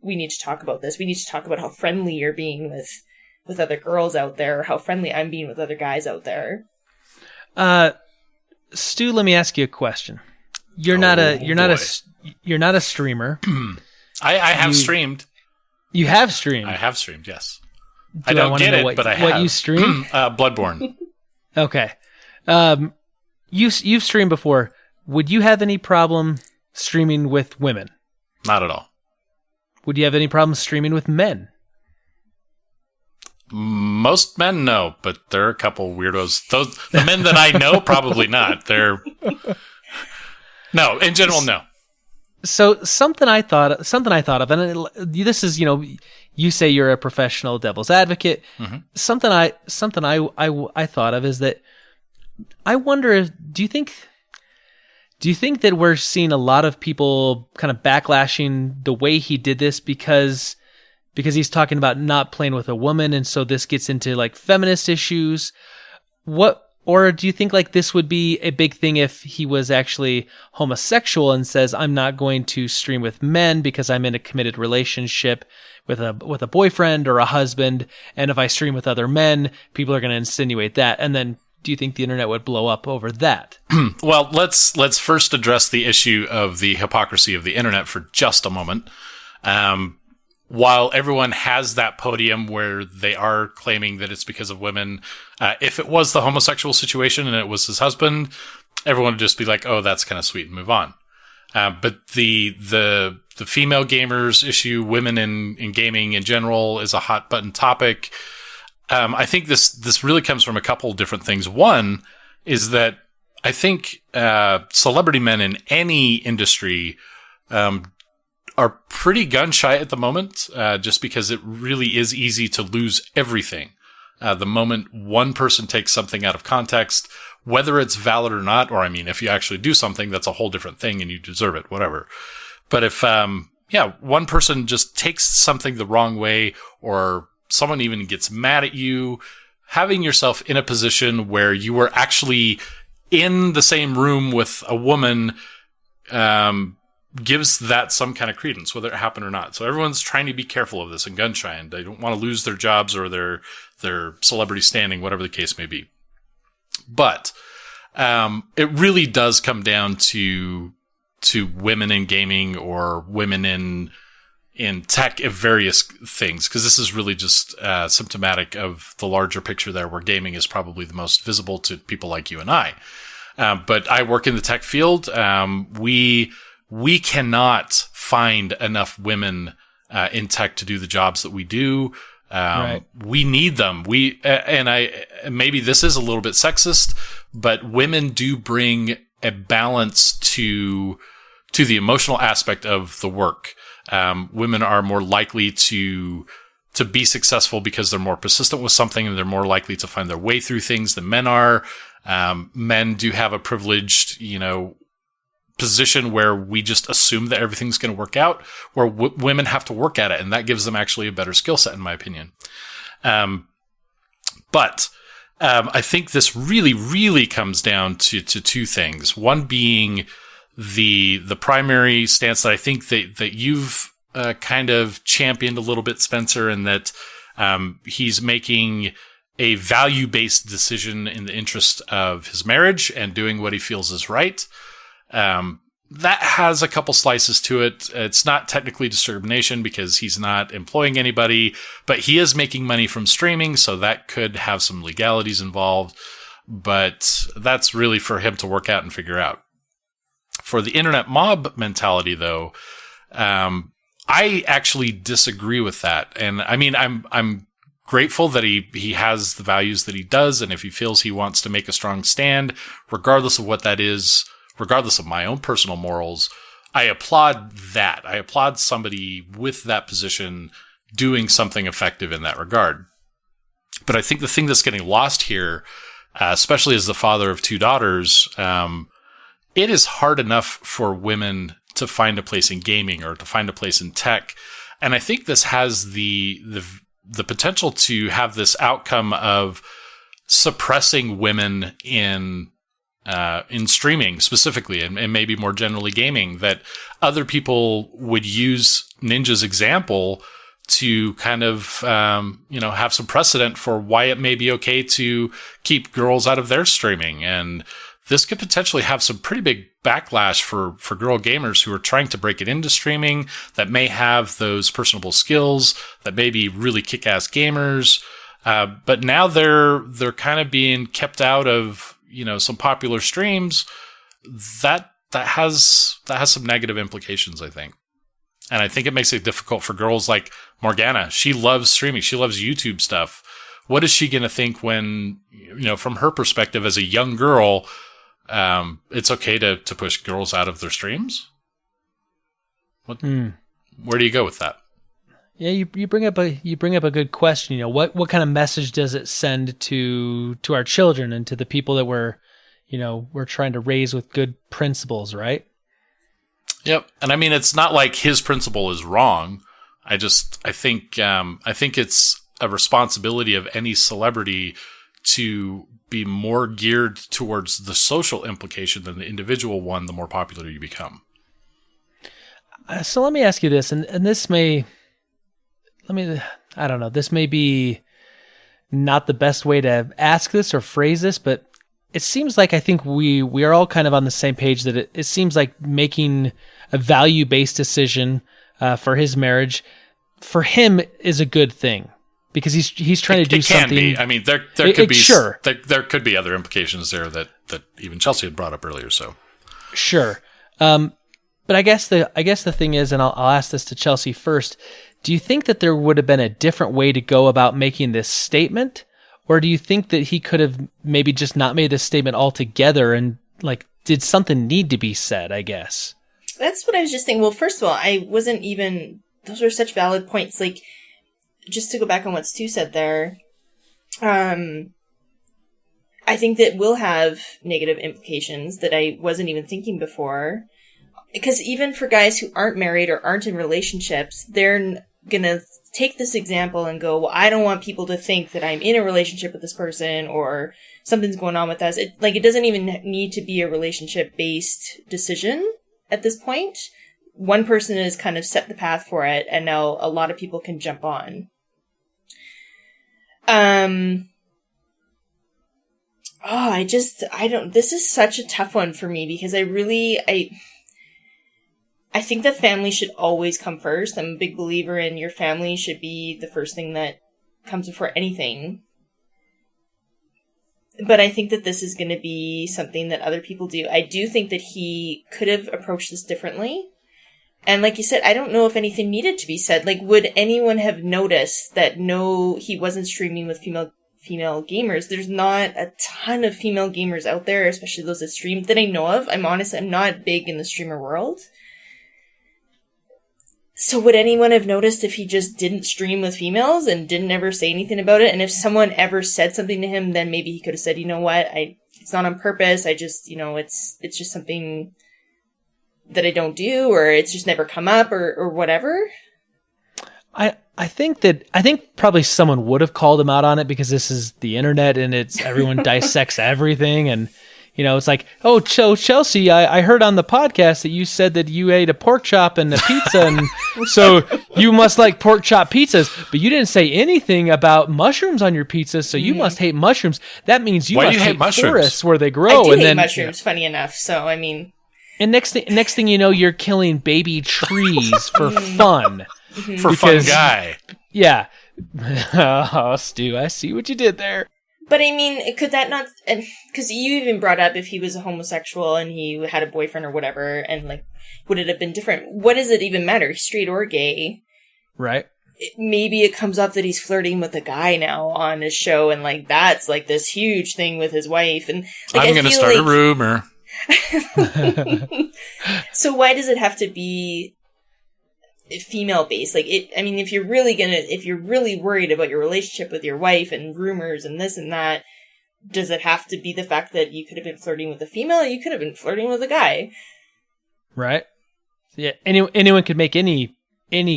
S3: we need to talk about this. We need to talk about how friendly you're being with other girls out there, or how friendly I'm being with other guys out there.
S1: Stu, let me ask you a question. You're not a streamer.
S2: I have streamed.
S1: You have streamed.
S2: I have streamed, yes. I don't get it, but I have.
S1: What you stream?
S2: Bloodborne.
S1: Okay. You've streamed before. Would you have any problem streaming with women?
S2: Not at all.
S1: Would you have any problems streaming with men?
S2: Most men, no, but there are a couple weirdos. The men that I know, probably not. No, in general, no.
S1: So something I thought of, and this is, you say you're a professional devil's advocate. Mm-hmm. Something I thought of is that I wonder, do you think that we're seeing a lot of people kind of backlashing the way he did this because he's talking about not playing with a woman, and so this gets into like feminist issues? Or do you think like this would be a big thing if he was actually homosexual and says, I'm not going to stream with men because I'm in a committed relationship with a boyfriend or a husband, and if I stream with other men, people are going to insinuate that, and then do you think the internet would blow up over that?
S2: Well, let's first address the issue of the hypocrisy of the internet for just a moment. While everyone has that podium where they are claiming that it's because of women, if it was the homosexual situation and it was his husband, everyone would just be like, "Oh, that's kind of sweet," and move on. But the female gamers issue, women in gaming in general, is a hot button topic. I think this really comes from a couple different things. One is that I think celebrity men in any industry are pretty gun shy at the moment, just because it really is easy to lose everything. The moment one person takes something out of context, whether it's valid or not, or if you actually do something, that's a whole different thing and you deserve it, whatever. But if, one person just takes something the wrong way, or someone even gets mad at you, having yourself in a position where you were actually in the same room with a woman, gives that some kind of credence, whether it happened or not. So everyone's trying to be careful of this and gun shy, and they don't want to lose their jobs or their celebrity standing, whatever the case may be. But it really does come down to women in gaming or women in tech of various things, because this is really just symptomatic of the larger picture there, where gaming is probably the most visible to people like you and I. But I work in the tech field. We cannot find enough women in tech to do the jobs that we do. Right. We need them. Maybe this is a little bit sexist, but women do bring a balance to the emotional aspect of the work. Women are more likely to be successful because they're more persistent with something, and they're more likely to find their way through things than men are. Men do have a privileged, position where we just assume that everything's going to work out, where women have to work at it, and that gives them actually a better skill set, in my opinion. But I think this really, really comes down to two things. One being the primary stance that I think that you've kind of championed a little bit, Spencer, and that he's making a value-based decision in the interest of his marriage and doing what he feels is right. That has a couple slices to it. It's not technically discrimination because he's not employing anybody, but he is making money from streaming, so that could have some legalities involved. But that's really for him to work out and figure out. For the internet mob mentality, though, I actually disagree with that. And I'm grateful that he has the values that he does, and if he feels he wants to make a strong stand, regardless of what that is, regardless of my own personal morals, I applaud that. I applaud somebody with that position doing something effective in that regard. But I think the thing that's getting lost here, especially as the father of two daughters, it is hard enough for women to find a place in gaming or to find a place in tech. And I think this has the potential to have this outcome of suppressing women in streaming specifically, and maybe more generally gaming, that other people would use Ninja's example to kind of, have some precedent for why it may be okay to keep girls out of their streaming. And this could potentially have some pretty big backlash for girl gamers who are trying to break it into streaming, that may have those personable skills, that may be really kick-ass gamers. But now they're kind of being kept out of, some popular streams. That has some negative implications, I think. And I think it makes it difficult for girls like Morgana. She loves streaming. She loves YouTube stuff. What is she going to think when, from her perspective as a young girl, it's okay to push girls out of their streams? Where do you go with that?
S1: Yeah, you bring up a good question. What kind of message does it send to our children and to the people that we're trying to raise with good principles, right?
S2: Yep. And I mean, it's not like his principle is wrong. I think it's a responsibility of any celebrity to be more geared towards the social implication than the individual one, the more popular you become.
S1: So let me ask you this, and this may, I don't know, this may be not the best way to ask this or phrase this, but it seems like I think we are all kind of on the same page that it seems like making a value-based decision for his marriage for him is a good thing because he's trying to do something. It can
S2: be. I mean, there could be sure there could be other implications there that even Chelsey had brought up earlier. So
S1: sure, but I guess the thing is, and I'll ask this to Chelsey first. Do you think that there would have been a different way to go about making this statement? Or do you think that he could have maybe just not made this statement altogether and did something need to be said, I guess?
S3: That's what I was just thinking. Well, first of all, those are such valid points. Just to go back on what Stu said there, I think that will have negative implications that I wasn't even thinking before. Because even for guys who aren't married or aren't in relationships, they're going to take this example and go, well, I don't want people to think that I'm in a relationship with this person or something's going on with us. It doesn't even need to be a relationship-based decision at this point. One person has kind of set the path for it, and now a lot of people can jump on. This is such a tough one for me because I think that family should always come first. I'm a big believer in your family should be the first thing that comes before anything. But I think that this is going to be something that other people do. I do think that he could have approached this differently. And like you said, I don't know if anything needed to be said. Would anyone have noticed that no, he wasn't streaming with female gamers? There's not a ton of female gamers out there, especially those that stream that I know of. I'm not big in the streamer world. So would anyone have noticed if he just didn't stream with females and didn't ever say anything about it? And if someone ever said something to him, then maybe he could have said, you know what, it's not on purpose. I just, it's just something that I don't do, or it's just never come up or whatever.
S1: I think probably someone would have called him out on it because this is the internet and everyone dissects everything. And, it's like, oh, Chelsey, I heard on the podcast that you said that you ate a pork chop and a pizza, and so you must like pork chop pizzas, but you didn't say anything about mushrooms on your pizza, so you must hate mushrooms. That means you must hate forests where they grow.
S3: I do hate mushrooms, funny enough, so I mean...
S1: And next thing you know, you're killing baby trees for fun.
S2: For fun guy.
S1: Yeah. Oh, Stu, I see what you did there.
S3: But I mean, could that not... Because you even brought up if he was a homosexual and he had a boyfriend or whatever, and would it have been different? What does it even matter, straight or gay?
S1: Right.
S3: Maybe it comes up that he's flirting with a guy now on his show, and that's this huge thing with his wife. And
S2: I'm going to start a rumor.
S3: So why does it have to be female based? If you're really worried about your relationship with your wife and rumors and this and that, does it have to be the fact that you could have been flirting with a female, or you could have been flirting with a guy?
S1: Right. Yeah. Anyone could make any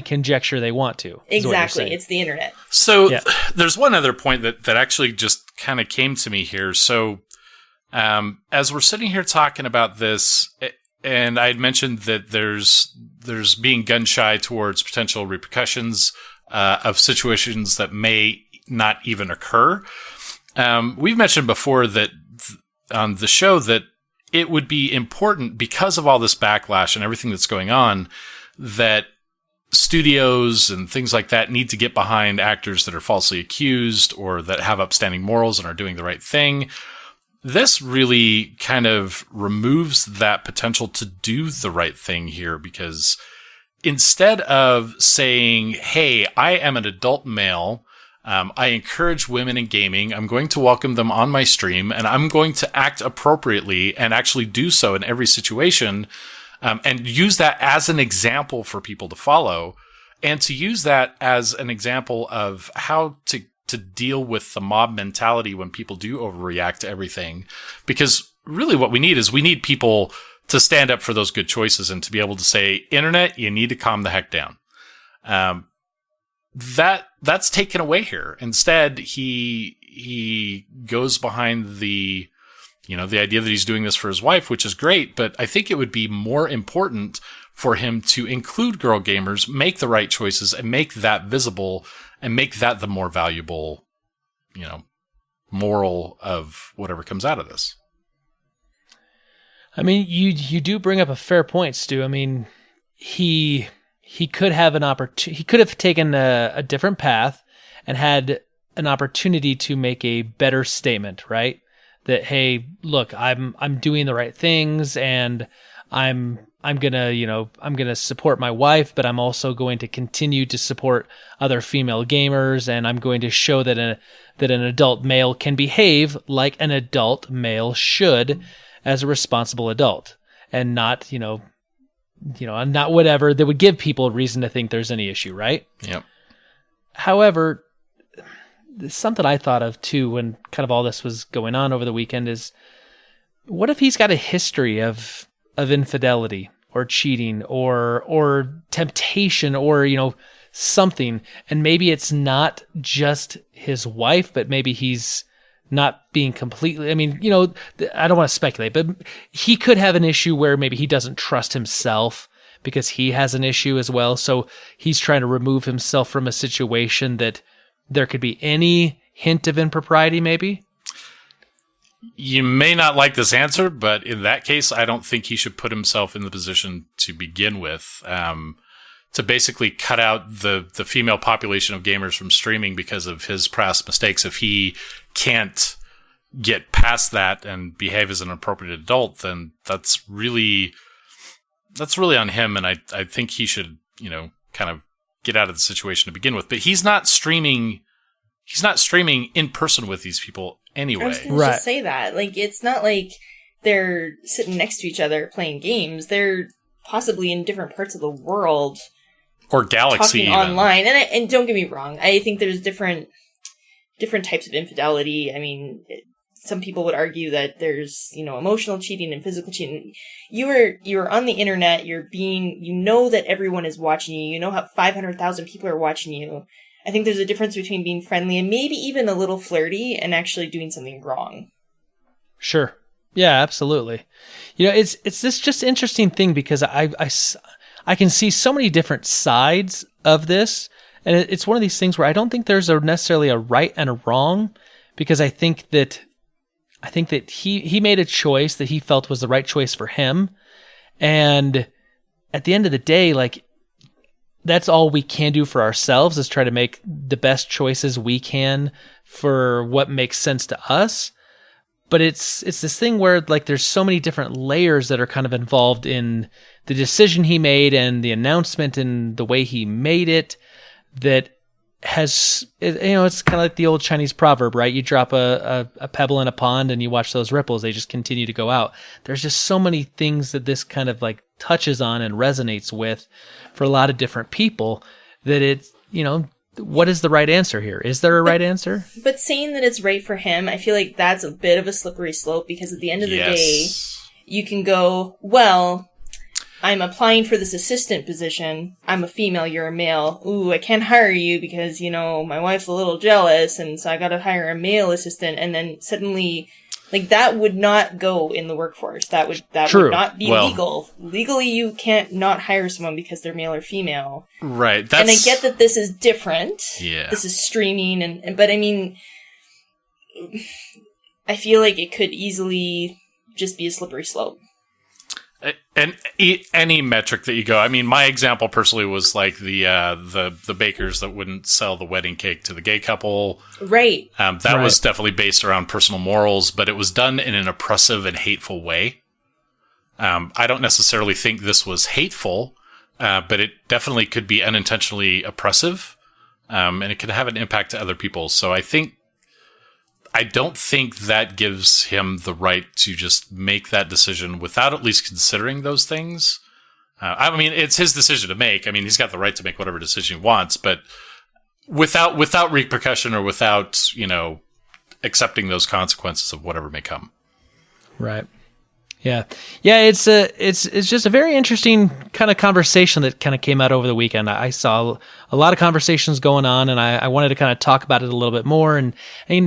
S1: conjecture they want to.
S3: Exactly. It's the internet.
S2: So there's one other point that actually just kind of came to me here. So as we're sitting here talking about this, and I had mentioned that there's being gun shy towards potential repercussions of situations that may not even occur. We've mentioned before that on the show that it would be important, because of all this backlash and everything that's going on, that studios and things like that need to get behind actors that are falsely accused or that have upstanding morals and are doing the right thing. This really kind of removes that potential to do the right thing here, because instead of saying, hey, I am an adult male, I encourage women in gaming, I'm going to welcome them on my stream, and I'm going to act appropriately and actually do so in every situation, and use that as an example for people to follow, and to use that as an example of how to deal with the mob mentality when people do overreact to everything. Because really what we need people to stand up for those good choices and to be able to say, internet, you need to calm the heck down. That's taken away here. Instead, he goes behind the idea that he's doing this for his wife, which is great, but I think it would be more important for him to include girl gamers, make the right choices, and make that visible, and make that the more valuable, moral of whatever comes out of this.
S1: I mean, you do bring up a fair point, Stu. I mean, he could have an opportunity. He could have taken a different path and had an opportunity to make a better statement, right? That, hey, look, I'm doing the right things, and I'm gonna support my wife, but I'm also going to continue to support other female gamers, and I'm going to show that an adult male can behave like an adult male should, as a responsible adult, and not not whatever that would give people a reason to think there's any issue, right?
S2: Yep.
S1: However, something I thought of too when kind of all this was going on over the weekend is, what if he's got a history of infidelity or cheating or temptation or something, and maybe it's not just his wife, but maybe he's not being completely, I mean, I don't want to speculate, but he could have an issue where maybe he doesn't trust himself because he has an issue as well. So he's trying to remove himself from a situation that there could be any hint of impropriety, maybe.
S2: You may not like this answer, but in that case, I don't think he should put himself in the position to begin with, to basically cut out the female population of gamers from streaming because of his past mistakes. If he can't get past that and behave as an appropriate adult, then that's really on him. And I think he should, kind of get out of the situation to begin with. But he's not streaming in person with these people anyway.
S3: I was going to just say that. Like, it's not like they're sitting next to each other playing games. They're possibly in different parts of the world.
S2: Or galaxy
S3: talking
S2: even.
S3: Online. And don't get me wrong, I think there's different types of infidelity. I mean, some people would argue that there's, emotional cheating and physical cheating. You're on the internet, that everyone is watching you, how 500,000 people are watching you. I think there's a difference between being friendly and maybe even a little flirty and actually doing something wrong.
S1: Sure. Yeah, absolutely. It's this just interesting thing because I can see so many different sides of this, and it's one of these things where I don't think there's necessarily a right and a wrong, because I think that he made a choice that he felt was the right choice for him, and at the end of the day, like, that's all we can do for ourselves is try to make the best choices we can for what makes sense to us. But it's this thing where, like, there's so many different layers that are kind of involved in the decision he made and the announcement and the way he made it, that has, it's kind of like the old Chinese proverb, right? You drop a pebble in a pond and you watch those ripples, they just continue to go out. There's just so many things that this kind of like touches on and resonates with for a lot of different people that it's, what is the right answer here? Is there a right answer?
S3: But saying that it's right for him, I feel like that's a bit of a slippery slope, because at the end of the day, you can go, well, I'm applying for this assistant position. I'm a female, you're a male. Ooh, I can't hire you because, my wife's a little jealous, and so I gotta hire a male assistant. And then suddenly, like, that would not go in the workforce. That would not be legal. Legally, you can't not hire someone because they're male or female.
S2: Right.
S3: And I get that this is different.
S2: Yeah.
S3: This is streaming, but I mean, I feel like it could easily just be a slippery slope.
S2: And any metric that you go, I mean, my example personally was like the bakers that wouldn't sell the wedding cake to the gay couple.
S3: Right.
S2: That was definitely based around personal morals, but it was done in an oppressive and hateful way. I don't necessarily think this was hateful. but it definitely could be unintentionally oppressive, and it can have an impact to other people. So I don't think that gives him the right to just make that decision without at least considering those things. I mean, it's his decision to make. I mean, he's got the right to make whatever decision he wants, but without repercussion or without, accepting those consequences of whatever may come.
S1: Right. Yeah. Yeah. It's just a very interesting kind of conversation that kind of came out over the weekend. I saw a lot of conversations going on, and I wanted to kind of talk about it a little bit more and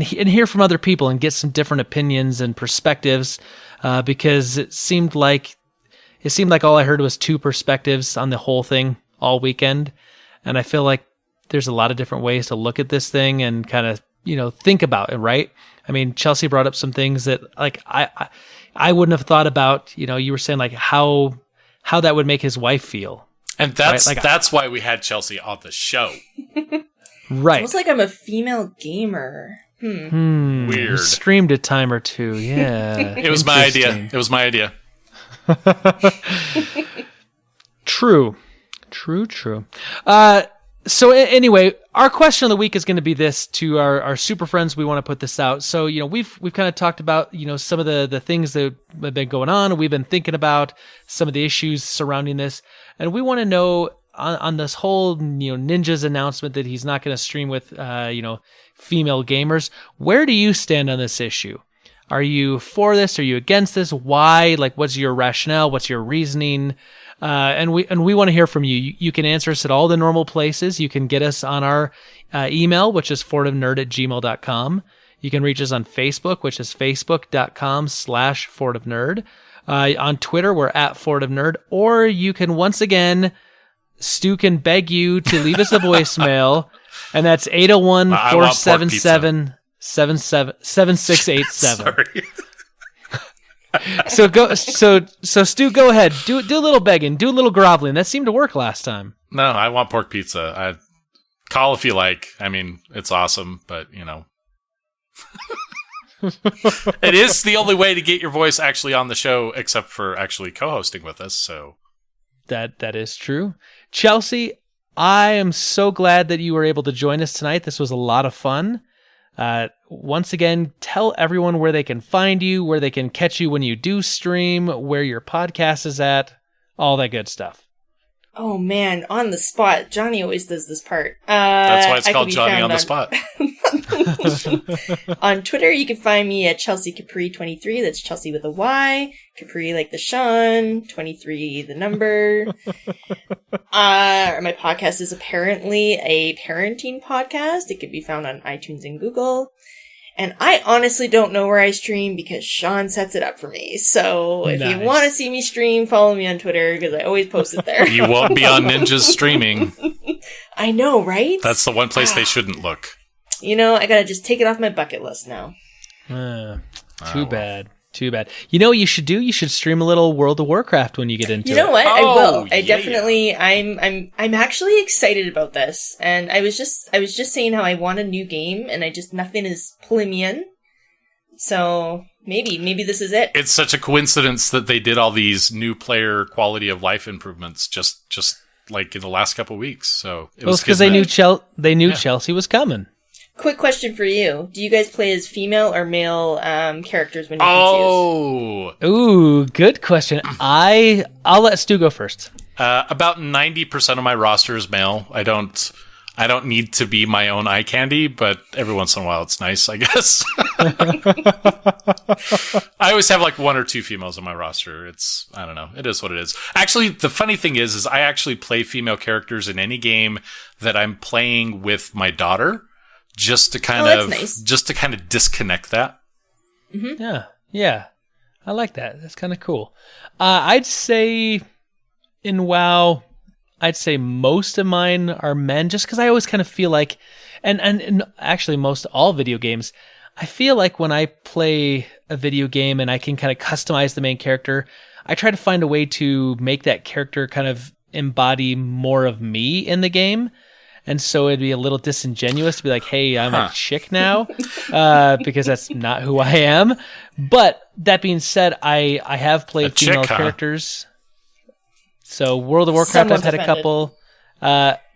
S1: hear from other people and get some different opinions and perspectives, because it seemed like all I heard was two perspectives on the whole thing all weekend. And I feel like there's a lot of different ways to look at this thing and kind of, think about it, right? I mean, Chelsey brought up some things that like I wouldn't have thought about. You were saying like how that would make his wife feel.
S2: And that's why we had Chelsey on the show.
S1: Right.
S3: It's almost like I'm a female gamer.
S2: Weird.
S1: Streamed a time or two. Yeah.
S2: It was my idea.
S1: True. So anyway, our question of the week is going to be this to our super friends. We want to put this out. So, we've kind of talked about, some of the things that have been going on. We've been thinking about some of the issues surrounding this. And we want to know on this whole, Ninja's announcement that he's not going to stream with, female gamers. Where do you stand on this issue? Are you for this? Are you against this? Why? Like, what's your rationale? What's your reasoning? And we want to hear from you. You can answer us at all the normal places. You can get us on our email, which is fortofnerd@gmail.com. You can reach us on Facebook, which is facebook.com/fortofnerd. On Twitter, we're at fortofnerd. Or you can, once again, Stu can beg you to leave us a voicemail, and that's 801-477-7687.
S2: Sorry.
S1: So Stu, go ahead. Do a little begging, do a little groveling. That seemed to work last time.
S2: No, I want pork pizza. Call if you like. I mean, it's awesome, but it is the only way to get your voice actually on the show, except for actually co-hosting with us. So
S1: that is true. Chelsey, I am so glad that you were able to join us tonight. This was a lot of fun. Once again, tell everyone where they can find you, where they can catch you when you do stream, where your podcast is at, all that good stuff.
S3: Oh man, on the spot. Johnny always does this part.
S2: That's why it's called Johnny on the spot.
S3: On Twitter, you can find me at Chelsey Capri 23. That's Chelsey with a Y. Capri like the Sean. 23 the number. My podcast is apparently a parenting podcast. It can be found on iTunes and Google. And I honestly don't know where I stream because Sean sets it up for me. So if you want to see me stream, follow me on Twitter because I always post it there.
S2: You won't be on Ninja's streaming.
S3: I know, right?
S2: That's the one place they shouldn't look.
S3: I gotta just take it off my bucket list now.
S1: Too bad. You know what you should do? You should stream a little World of Warcraft when you get into it.
S3: You know what? I will. I
S2: yeah.
S3: definitely. I'm actually excited about this, and I was just saying how I want a new game, and nothing is pulling me in. So maybe this is it.
S2: It's such a coincidence that they did all these new player quality of life improvements just like in the last couple of weeks. So it was
S1: because they knew Chelsey was coming.
S3: Quick question for you. Do you guys play as female or male characters when you can choose?
S1: Ooh, good question. I'll let Stu go first.
S2: About 90% of my roster is male. I don't need to be my own eye candy, but every once in a while it's nice, I guess. I always have like one or two females on my roster. I don't know. It is what it is. Actually, the funny thing is I actually play female characters in any game that I'm playing with my daughter. Just to kind of disconnect that.
S3: Mm-hmm.
S1: Yeah, I like that. That's kind of cool. I'd say in WoW, most of mine are men, just because I always kind of feel like, and actually most all video games, I feel like when I play a video game and I can kind of customize the main character, I try to find a way to make that character kind of embody more of me in the game. And so it'd be a little disingenuous to be like, hey, I'm a chick now, because that's not who I am. But that being said, I have played female characters. So World of Warcraft,
S3: Someone's
S1: I've had
S3: offended.
S1: a couple.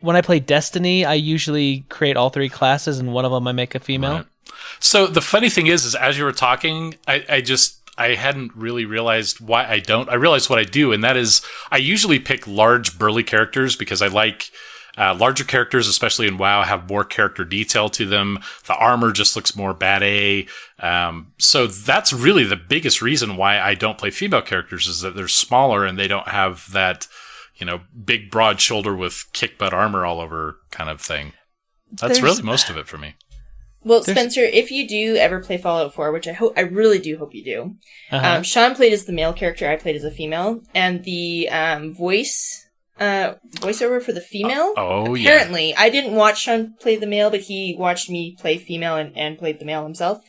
S1: When I play Destiny, I usually create all 3 classes, and one of them I make a female.
S2: Right. So the funny thing is as you were talking, I hadn't really realized why I don't. I realized what I do, and that is I usually pick large, burly characters because I like larger characters, especially in WoW, have more character detail to them. The armor just looks more bad A. So that's really the biggest reason why I don't play female characters is that they're smaller and they don't have that, big broad shoulder with kick butt armor all over kind of thing. That's really most of it for me.
S3: Well, Spencer, if you do ever play Fallout 4, which I really do hope you do, Sean played as the male character, I played as a female, and the voiceover for the female, apparently, I didn't watch Sean play the male, but he watched me play female and played the male himself,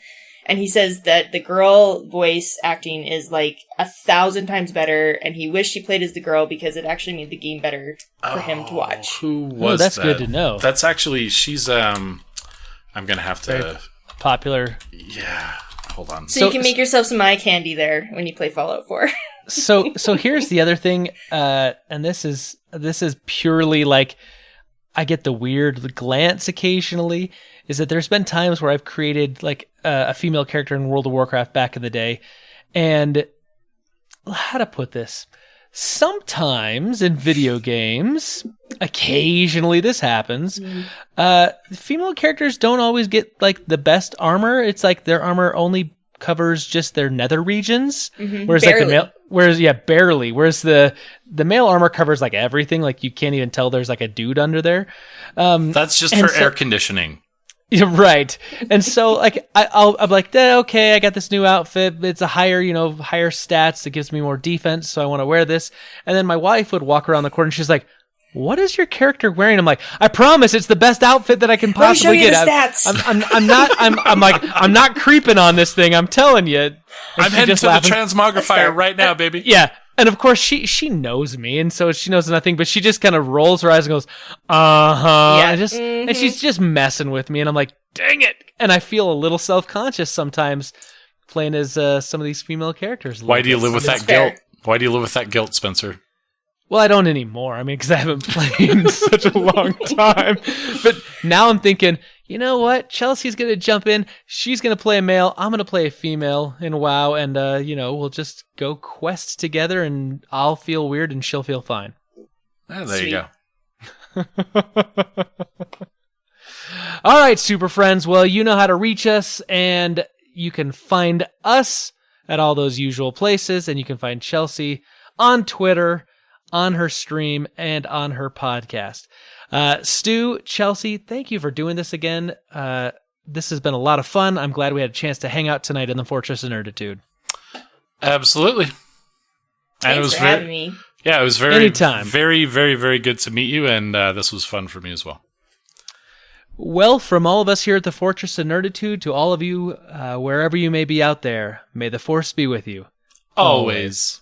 S3: and he says that the girl voice acting is like 1,000 times better, and he wished he played as the girl because it actually made the game better for him to watch.
S2: Who was
S1: that's
S2: that?
S1: good to know.
S2: That's actually, she's, I'm going to have to...
S1: Very popular.
S2: Yeah, hold on.
S3: So you can make yourself some eye candy there when you play Fallout 4.
S1: So here's the other thing, and this is purely like I get the weird glance occasionally, is that there's been times where I've created like a female character in World of Warcraft back in the day, and how to put this? Sometimes in video games, occasionally this happens, female characters don't always get like the best armor. It's like their armor only covers just their nether regions, whereas
S3: barely.
S1: like the male, barely. Whereas the male armor covers like everything. Like you can't even tell there's like a dude under there.
S2: That's just for air conditioning.
S1: Yeah, right. And so like I'm like, okay, I got this new outfit. It's a higher stats. It gives me more defense, so I want to wear this. And then my wife would walk around the corner and she's like, "What is your character wearing?" I'm like, "I promise it's the best outfit that I can possibly get."
S3: Let me show you the stats.
S1: I'm not creeping on this thing. I'm telling you. And
S2: I'm
S1: she
S2: heading
S1: just
S2: to
S1: laughing.
S2: the transmogrifier right now, baby.
S1: Yeah. And of course she knows me, and so she knows nothing, but she just kind of rolls her eyes and goes,
S3: Yeah.
S1: and she's just messing with me, and I'm like, dang it. And I feel a little self-conscious sometimes playing as some of these female characters.
S2: Why do you live with that
S3: That's fair.
S2: guilt? Why do you live with that guilt, Spencer?
S1: Well, I don't anymore. I mean, because I haven't played in such a long time. But now I'm thinking, you know what? Chelsea's going to jump in. She's going to play a male. I'm going to play a female in WoW. And, we'll just go quest together and I'll feel weird and she'll feel fine.
S2: There you go.
S1: All right, super friends. Well, you know how to reach us, and you can find us at all those usual places. And you can find Chelsey on Twitter, on her stream, and on her podcast. Stu, Chelsey, thank you for doing this again. This has been a lot of fun. I'm glad we had a chance to hang out tonight in the Fortress of Nerditude.
S2: Absolutely. And
S3: Thanks for having me.
S2: Yeah, it was very,
S1: Anytime.
S2: very, very, very good to meet you, and this was fun for me as well.
S1: Well, from all of us here at the Fortress of Nerditude to all of you, wherever you may be out there, may the Force be with you.
S2: Always.